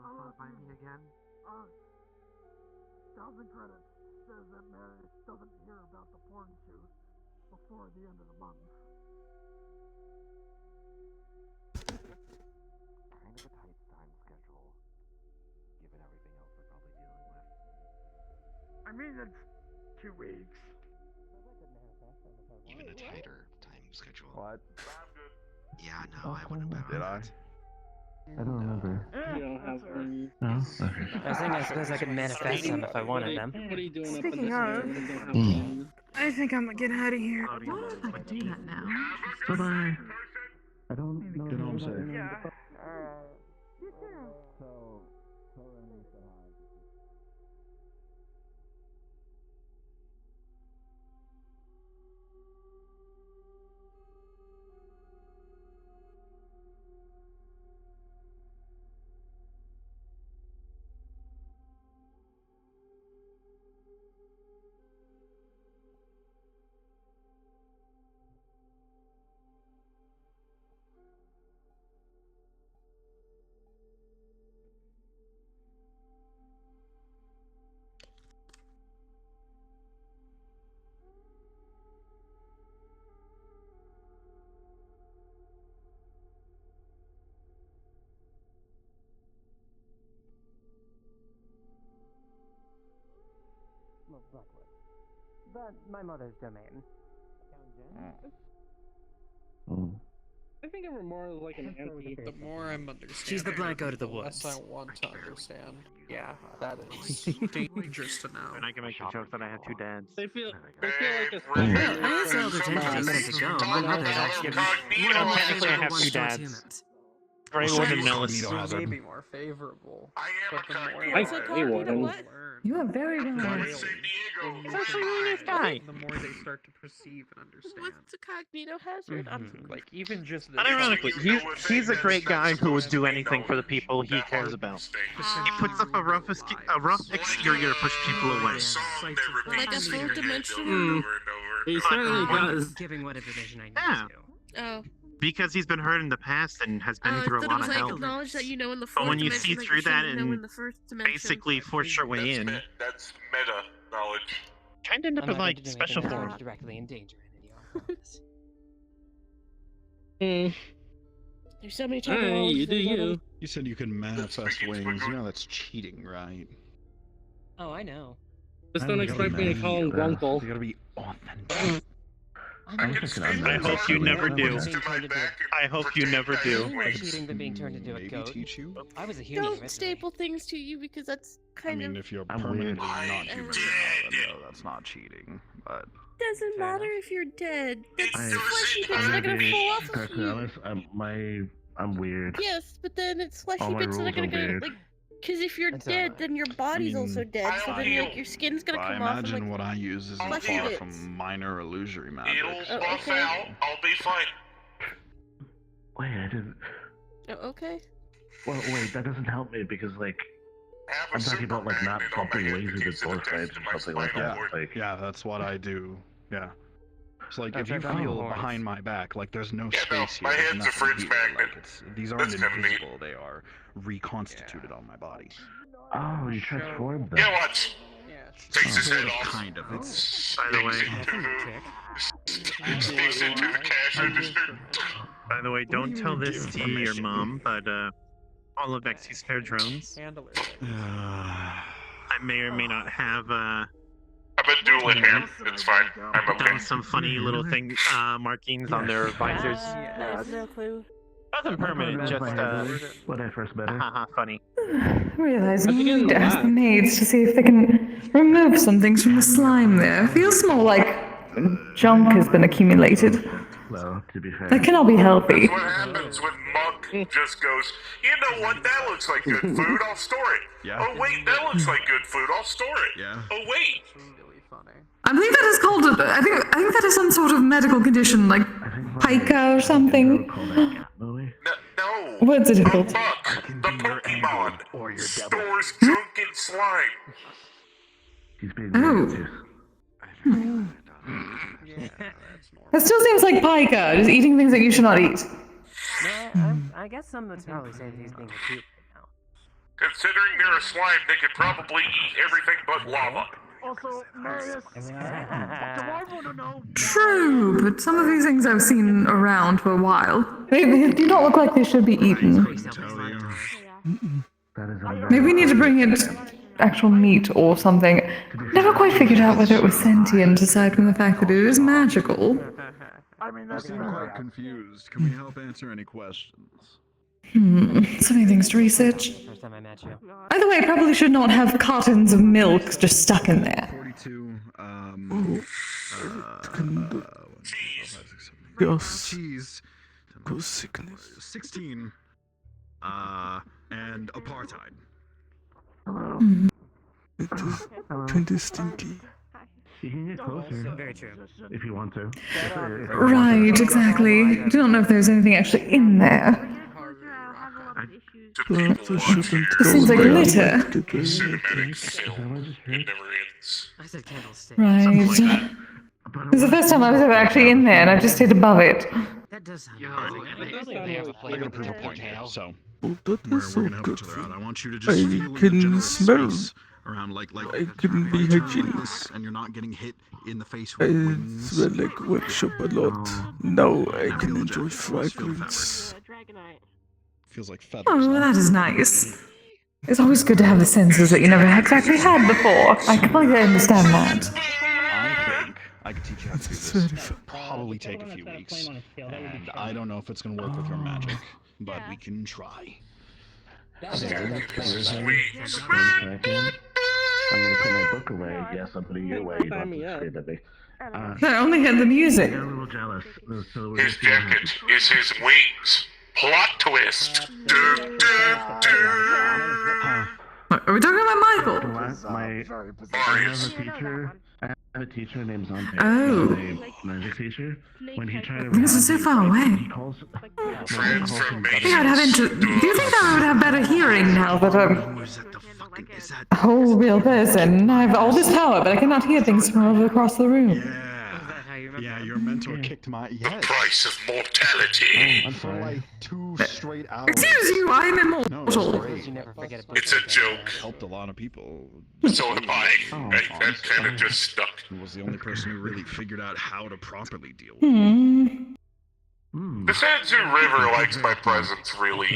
the song by me again? 1,000 credits says that Marius doesn't hear about the porn shoot before the end of the month. Kind of a tight time schedule, given everything else we're probably dealing with. I mean, it's 2 weeks. Even a tighter time schedule. What? Yeah, no, I wouldn't bet Did on I? that. I don't remember. You don't have one. No? Okay. I think I suppose I could manifest them if I wanted them. What are you doing Speaking up of, in this room? Hmm. I think I'm gonna get out of here. I wonder if I could do that now. Bye bye. I don't know. Get home safe. Yeah. Well, Blackwood. But my mother's domain. I think of her more as like an auntie. The more I'm understanding, She's the black goat of the the less woods. I want to understand. Yeah, that is dangerous to know. And I can make the joke that I have 2 dads. They feel like a Well, I was elder gently a minute ago. My mother's actually one of my Technically, I favorite have 2 one-shot dads. humans. Grey Warden Nellis. It may be more favorable. But the more I I say Warden. learn, You are very well. the more they start to perceive and understand. What's the cognito hazard? Like even just this. Unironically, he's a great guy who would do anything for the people he cares about. He puts up a rough exterior to push people away. Like a full dimension? He certainly does. Giving what information I need Yeah. to. Oh. Because he's been hurt in the past and has been I through a thought lot it was of like hell. knowledge that you know in the But fourth when you dimension see that through you that shouldn't know in and the first dimension. basically force your way in, That's meta knowledge. kind of end up with like special form. Directly in danger in any office. There's so many Hey, terminologies. you do you. You said you can manifest wings. You know that's cheating, right? Oh, I know. Just don't expect me to call him Grunkle. You gotta be authentic. I hope you never do. I hope you never do. More cheating than being turned into a goat. Teach you? I was a human Don't originally. staple things to you because that's I kind mean, of if you're permanently not human, then no, that's not cheating. But doesn't matter if you're dead. That's I- fleshy bits that are gonna fall off of Personally you. honest, I'm weird. Yes, but then it's All fleshy my bits that are rules gonna are go weird. like. Because if you're dead, then your body's also dead. So then like your skin's gonna I come off. imagine And, like, what I use isn't fleshy far bits. from minor illusory magic. It'll buff out. I'll be fine. Wait, I didn't. Oh, okay. Well, wait, that doesn't help me because, like, I'm talking about, like, not bumping lasers with door frames or something like that. Like, Yeah, that's what I do. Yeah. It's like if Okay, you got feel horns. behind my back, like there's no Yeah, no, space my here. There's head's a nothing fridge here. magnet. Like these aren't That's kinda neat. invisible. They are reconstituted on my body. oh, you transformed them. Yeah, watch. Takes his head off. Kind of. It's By the way, Sneaks into the cash register. by the way, don't tell this to your mom, but all of X's spare drones. Handler. I may or may not have I've been dueling him. It's fine. I'm okay. done some funny little thing markings on their visors. I have no clue. Nothing permanent, just When I first met her. haha, funny. Realizing we need to ask the maids to see if they can remove some things from the slime there. Feels more like junk has been accumulated. Well, to be fair. That cannot be healthy. That's what happens when Monk just goes, you know what, that looks like good food, I'll store it. Yeah. Oh wait, that looks like good food, I'll store it. Yeah. Oh wait. Really funny. I believe that is called. I think that is some sort of medical condition, like pica or something. No. Words are A difficult. Monk, the Pokemon, stores drunken slime. He's being Oh. Yeah, that's normal. That still seems like pica, just eating things that you should not eat. No, I guess some would probably say that he's being a cute right now. Considering they're a slime, they could probably eat everything but lava. Also, Marius, do I want to know? True, but some of these things I've seen around for a while. They do not look like they should be eaten. That is Maybe we need to bring it actual meat or something. Never quite figured out whether it was sentient aside from the fact that it is magical. I mean, You that's seem quite confused. Can we help answer any questions? So many things to research. First time I met you. By the way, I probably should not have cartons of milk just stuck in there. 42. Yes. Cheese. cause sickness. 16. And apartheid. Hello. It is kinda stinky. You can get closer. Very true. If you want to. Right, exactly. I don't know if there's anything actually in there. It seems like litter. Cinematic film. It never ends. I said candlestick. Right. This is the first time I was ever actually in there, and I've just stayed above it. That does sound They have a plan to prove a point now, so. Oh, that We're is so gonna help good. each other out. I want you to I just feel in the can general smell. space around like I can be hygienic. and you're not getting hit in the face I with wings. smell like workshop a lot. Now I can enjoy fragrance. Feels like feathers. Oh, that is nice. It's always good to have the senses that you never exactly had before. I completely understand that. I think I could teach you how to do this. It'll probably take a few weeks, and I don't know if it's gonna work with your magic, but we can try. I'm gonna put my book away. Yes, I'm putting it away. You don't have to scream at me. I only had the music. I got a little jealous. So His jacket is his wings. Plot twist. Are we talking about Michael? I have a teacher named Zante. Oh. A magic teacher. When he tried to This is so far away. he calls. Do you think I would have better hearing now that I'm a whole real person? I have all this power, but I cannot hear things from over across the room. Yeah, your mentor kicked my The price of mortality. for like 2 straight hours. Excuse you, I am immortal. It's a joke. Helped a lot of people. So am I. I kind of just stuck. He was the only person who really figured out how to properly deal with The Sansu River likes my presence really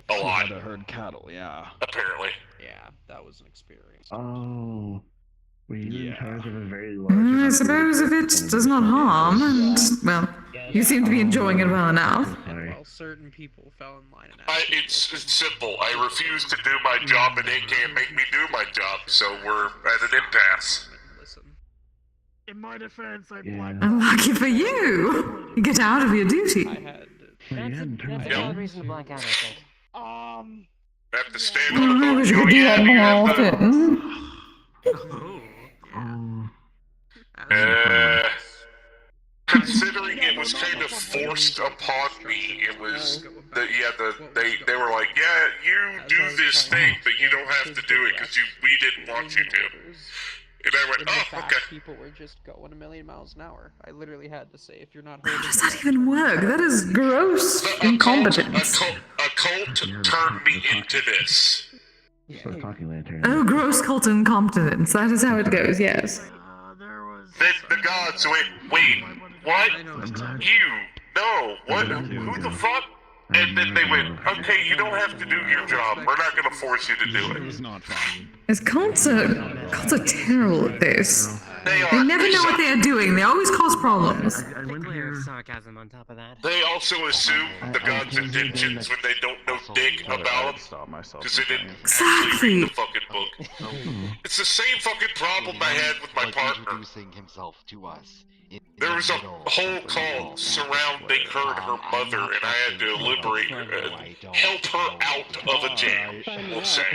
a lot. How to herd cattle, yeah. Apparently. Yeah, that was an experience. Oh. Were you in charge of a very large... I suppose if it does not harm, and, well, you seem to be enjoying it well enough. Well, certain people fell in line and It's simple. I refuse to do my job and they can't make me do my job, so we're at an impasse. In my defense, I Lucky for you! You get out of your duty. That's a valid reason to black out, I think. Have to stand on I the wish you could do that more often. Considering it was kind of forced upon me, it was they were like, yeah, you do this thing, but you don't have to do it because we didn't want you to. And I went, oh, okay. People were just going a million miles an hour. I literally had to say, if you're not How does that even work? That is gross incompetence. A cult turned me into this. Oh, gross cult incompetence. That is how it goes, yes. The gods went, wait, what? You? No, what? Who the fuck? And then they went, okay, you don't have to do your job. We're not going to force you to do it. It's not fun. As cults are terrible at this. They never know what they are doing. They always cause problems. Sarcasm on top of that. They also assume the gods' intentions when they don't know dick about them. Because they didn't actually read the fucking book. It's the same fucking problem I had with my partner. Introducing himself to us. There was a whole cult surrounding her and her mother, and I had to liberate her, help her out of a jail, we'll say.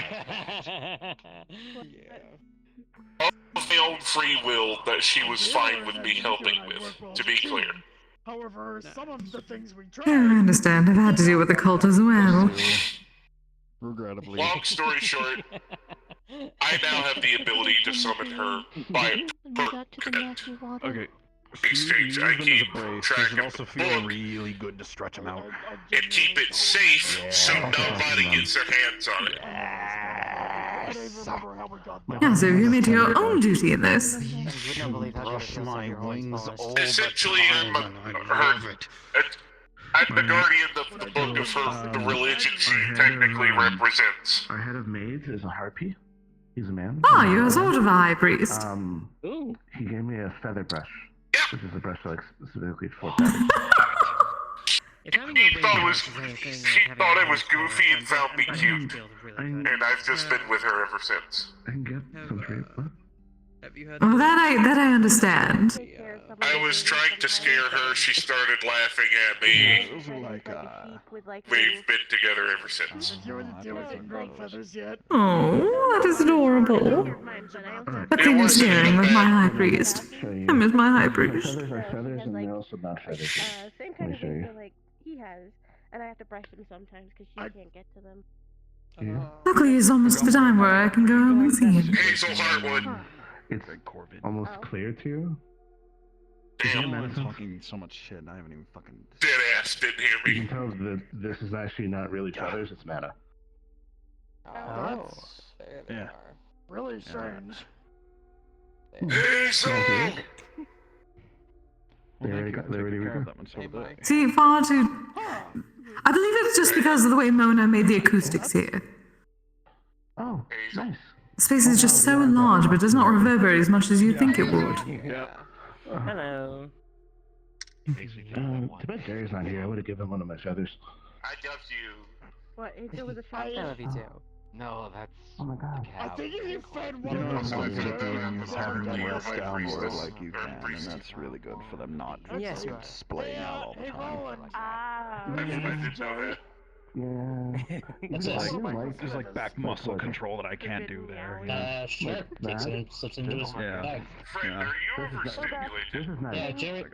Of my own free will that she was fine with me helping with, to be clear. However, some of the things we I tried... understand. I've had to deal with the cult as well. Regrettably. Long story short, I now have the ability to summon her by Okay. exchange. I keep track It of also the feels book really good to stretch them out. and keep it safe so nobody gets their hands on it. Yeah, so you made your own duty in this. Brush my wings over. Essentially, I'm the guardian of the book of her, the religion she technically represents. Our head of maids is a harpy. He's a man. Ah, you're sort of a high priest. He gave me a feather brush. Which is a brush like specifically for feathers. She thought it was goofy and found me cute. And I've just been with her ever since. I can get some treatment. Well, that I understand. I was trying to scare her. She started laughing at me. Those are like, We've been together ever since. You were with girl feathers yet? Oh, that is adorable. But then you're sharing with my high priest. I miss my high priest. Feathers are feathers and they're also not feathers. Same kind of things that like he has, and I have to brush them sometimes because she can't get to them. Luckily, it's almost the time where I can go home and see it. Hazel Heartwood. It's almost clear to you. Damn. I'm talking so much shit and I haven't even fucking... Dead ass didn't hear You me. can tell that this is actually not really feathers, it's mana. Oh. Yeah. Really strange. Hazel! See, far too... I believe it's just because of the way Mona made the acoustics here. Oh, nice. Space is just so large, but does not reverberate as much as you'd think it would. Hello. Too bad Jerry's not here. I would have given one of my feathers. I love you. What? Angel with a shot? I love you too. No, that's. Oh my god. I think if you fed one You know of what them I'm doing is having them rest downward like you can, and that's really good for them not Yes, you are. splaying out all the time. I didn't know that. Yeah. There's like back muscle control that I can't do there. Sure. Take some slips into his bag. Friend, are you overstimulated? This is not Yeah, Jerry.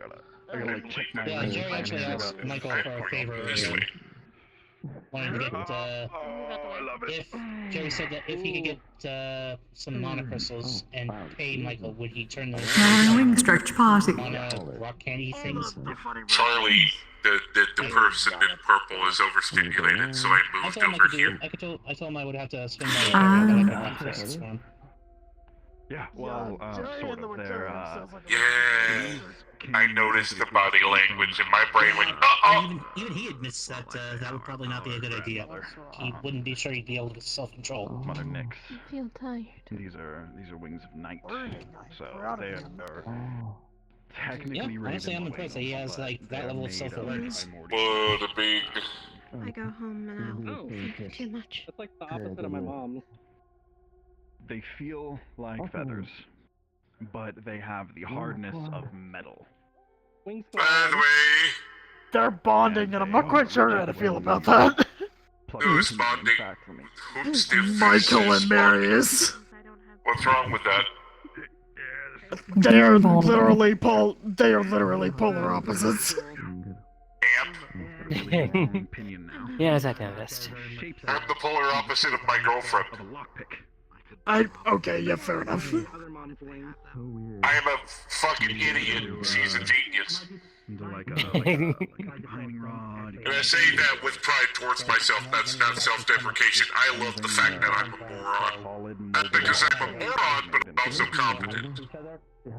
I gotta like check my... Yeah, Jerry actually asked Michael for a favor. Wanted to get, if Jerry said that if he could get some monocrystals and pay Michael, would he turn those Wing stretch party. rock candy things? Charlie, the person in purple is overstimulated, so I I moved told him I over could here. do. I told him I would have to swing my crysts for him. Yeah, well, sort of. They're, Yeah, I noticed the body language and my brain went, uh-oh! Even he admits that that would probably not be a good idea. He wouldn't be sure he'd be able to self-control. Mother Nyx. I feel tired. These are wings of night, so they are technically Yeah, honestly, I'm impressed that he has like that level of self-awareness. What a big... I go home and I'll think too much. That's like the opposite of my mom. They feel like feathers, but they have the hardness of metal. By the way... They're bonding, and I'm not quite sure how to feel about that. Who's bonding? Who's the Michael and Marius. What's wrong with that? They are literally polar opposites. Yes, I noticed. I'm the polar opposite of my girlfriend. Okay, yeah, fair enough. I am a fucking idiot. She's a genius. And I say that with pride towards myself. That's not self-deprecation. I love the fact that I'm a moron. Not because I'm a moron, but also competent. I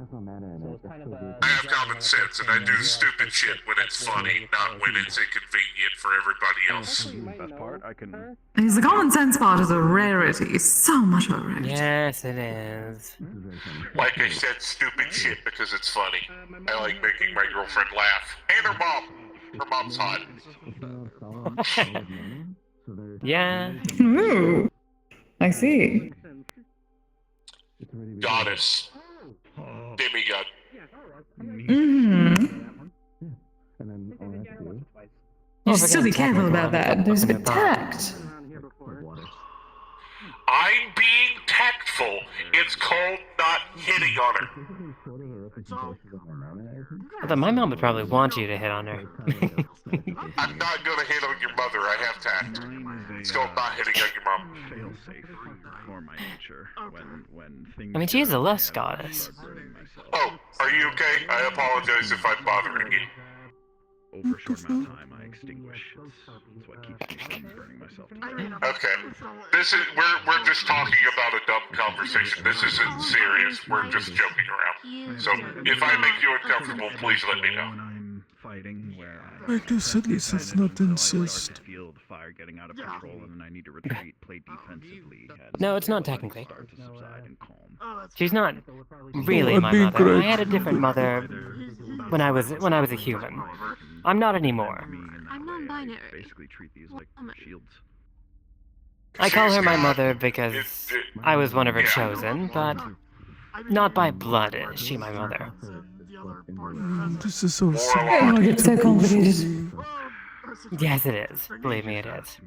have common sense, and I do stupid shit when it's funny, not when it's inconvenient for everybody else. Best part, I can... Because the common sense part is a rarity. So much of a rarity. Yes, it is. Like I said, stupid shit because it's funny. I like making my girlfriend laugh. And her mom. Her mom's hot. Yeah. Ooh. I see. Goddess. Demigod. You should still be careful about that. There's a bit tact. I'm being tactful. It's called not hitting on her. Although my mom would probably want you to hit on her. I'm not gonna hit on your mother. I have tact. It's called not hitting on your mom. Fail-safe for my nature when things... I mean, she is a lust goddess. Oh, are you okay? I apologize if I'm bothering you. Over a short amount of time, I extinguish. It's what keeps me from burning myself to death. Okay. This is we're just talking about a dumb conversation. This isn't serious. We're just joking around. So if I make you uncomfortable, please let me know. I'm fighting where Markus, at least let's not insist. Feel the fire getting out of control, and then I need to retreat, play defensively. No, it's not technically. Start to subside and calm. She's not really my mother. I had a different mother when I was a human. I'm not anymore. I'm non-binary. Basically treat these like shields. I call her my mother because I was one of her chosen, but Not by blood is she my mother. This is also Oh, it gets so complicated. Yes, it is. Believe me, it is.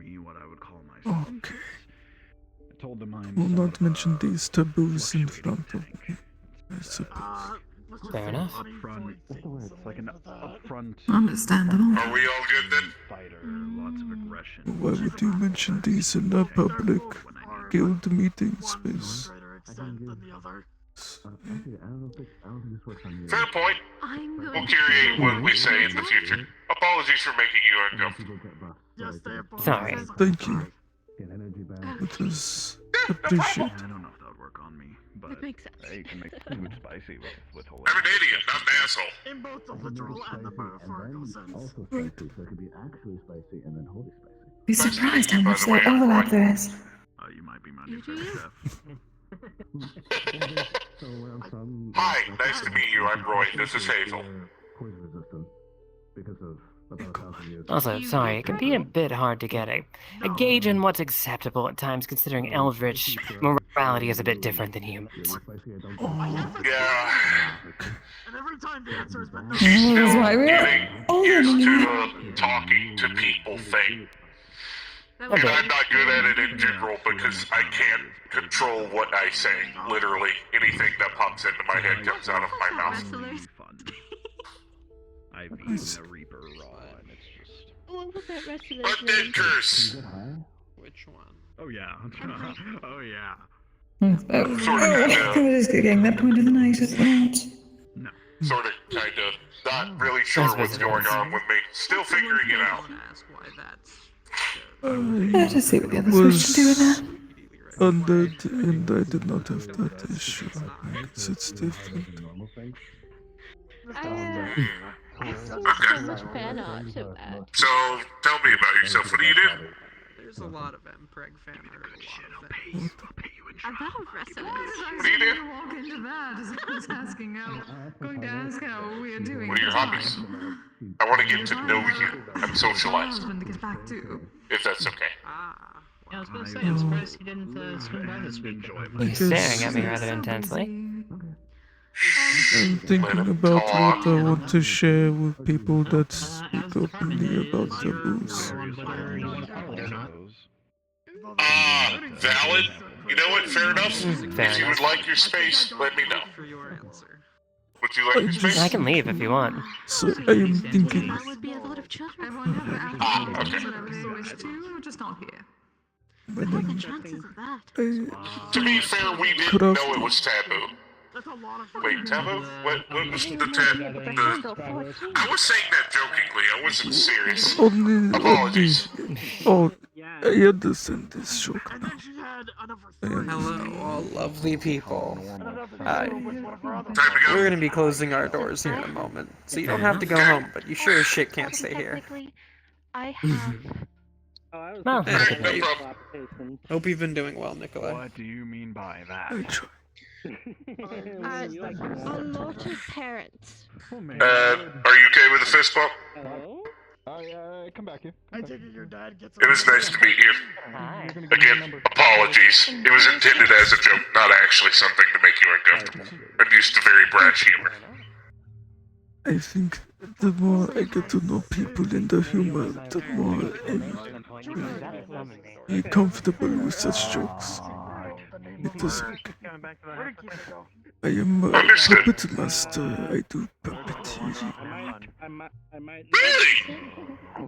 Okay. I told them I'm Will not mention these taboos in front of me, I suppose. Fair enough. It's like an upfront Understandable. Are we all good then? fighter, lots of aggression. Why would you mention these in a public guild meeting space? Fair point. We'll curate what we say in the future. Apologies for making you uncomfortable. Sorry. Thank you. It was appreciated. I don't know if that would work on me, but That makes sense. hey, you can make food spicy with whole. I'm an idiot, not an asshole. In both the literal and the metaphorical sense. Be surprised how much there overlap there is. You might be my new favorite chef. Hi, nice to meet you. I'm Roy. This is Hazel. Also, sorry, it can be a bit hard to get a gauge on what's acceptable at times, considering Eldritch morality is a bit different than humans. Yeah. And every time the answer is been no. That's why we're Getting used to the talking to people thing. And I'm not good at it in general because I can't control what I say. Literally, anything that pops into my head comes out of my mouth. I've eaten a Reaper raw, and it's just. What was that wrestler's Undead curse. Which one? Oh yeah. Oh yeah. We're just getting that point of the night, is it not? Sort of, kind of. Not really sure what's going on with me. Still figuring it out. Let's just see what the others wish to do with that. Undead, and I did not have that issue. I guess it's different. I saw so much fan art of that. So, tell me about yourself. What do you do? There's a lot of Mpreg fan art. A lot of things. I love wrestling. What do you do? Walk into that as I was asking how, going to ask how we are doing. What are your hobbies? I want to get to know you and socialize. To get back to. If that's okay. Yeah, I was gonna say, I'm surprised he didn't swing by this week. He's staring at me rather intensely. I'm thinking about what I want to share with people that speak openly about taboos. Valid. You know what? Fair enough. If you would like your space, let me know. Would you like your space? I can leave if you want. So I am thinking. That would be a lot of children. Just not here. But What are the chances of that? To be fair, we didn't know it was taboo. Wait, taboo? What was the taboo? I was saying that jokingly. I wasn't serious. Apologies. Oh, I understand this joke now. Hello, all lovely people. Hi. Time to go. We're gonna be closing our doors here in a moment, so you don't have to go home, but you sure as shit can't stay here. I have. No. Hey, hope you've been doing well, Nikolai. What do you mean by that? A lot of parents. Are you okay with the fist bump? Come back here. I take it your dad gets. It was nice to meet you. Again, apologies. It was intended as a joke, not actually something to make you uncomfortable. I'm used to very brash humor. I think the more I get to know people in the humor, the more I'm comfortable with such jokes. It is okay. I am a puppet master. I do puppeteering. Really?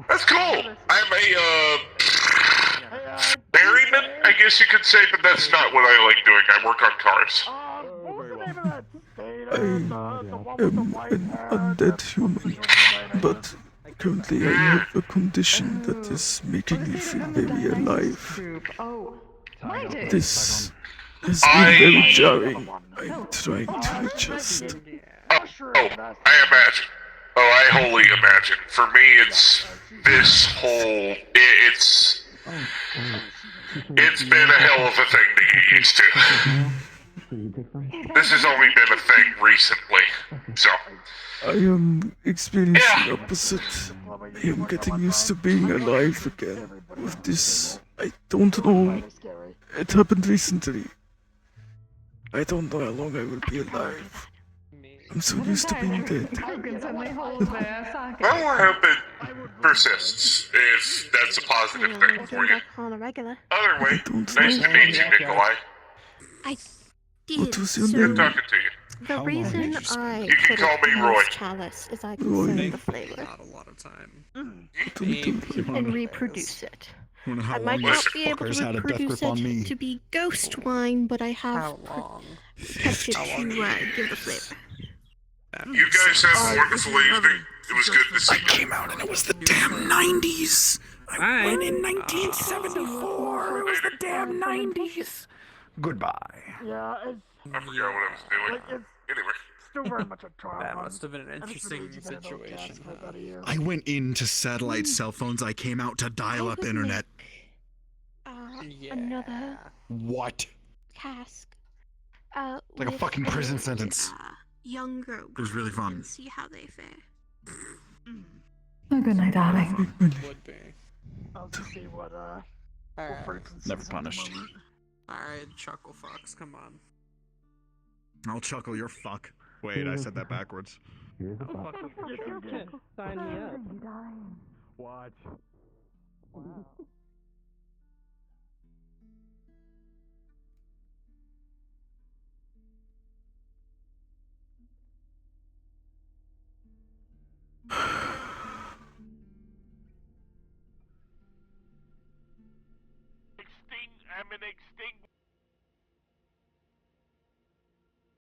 That's cool. I'm a, ferryman, I guess you could say, but that's not what I like doing. I work on cars. I am an undead human, but currently I have a condition that is making me feel very alive. This has been very jarring. I'm trying to adjust. Oh, I imagine. Oh, I wholly imagine. For me, it's this whole... It's been a hell of a thing to get used to. This has only been a thing recently, so... I am experiencing the opposite. I am getting used to being alive again with this. I don't know. It happened recently. I don't know how long I will be alive. I'm so used to being dead. I can suddenly hold their socket. Well, I hope it persists, if that's a positive thing for you. On a regular. Other way, nice to meet you, Nikolai. I did. What was your Good name? talking to you. The reason I You can put call it me in Roy. this chalice is I can send the flavor Not a lot of time. and reproduce it. I wonder how I might long not this be able fucker's to had a death reproduce grip on me. it to be ghost wine, but I have How long? kept it to give the flavor. You guys have a wonderful evening. It was good to see you. Came out and it was the damn 90s. I went in 1974. It was the damn 90s. Goodbye. Yeah, it's, I forgot what I was doing. like, it's Anyway. still very much a trial. That run. must have been an And it's interesting really just about gas situation. for about a year. I went into satellite cell phones. I came out to dial-up internet. Another What? cask. Like a with fucking prison sentence. Younger. It was really fun. See how they fare. Oh, good night, darling. Would be. I'll just see what Alright. frequencies Never at the punished. moment. Alright, Chuckle Fox, come on. I'll chuckle your fuck. Wait, I said that backwards. Yes, you did. Sign me up. Watch. I'm an extinct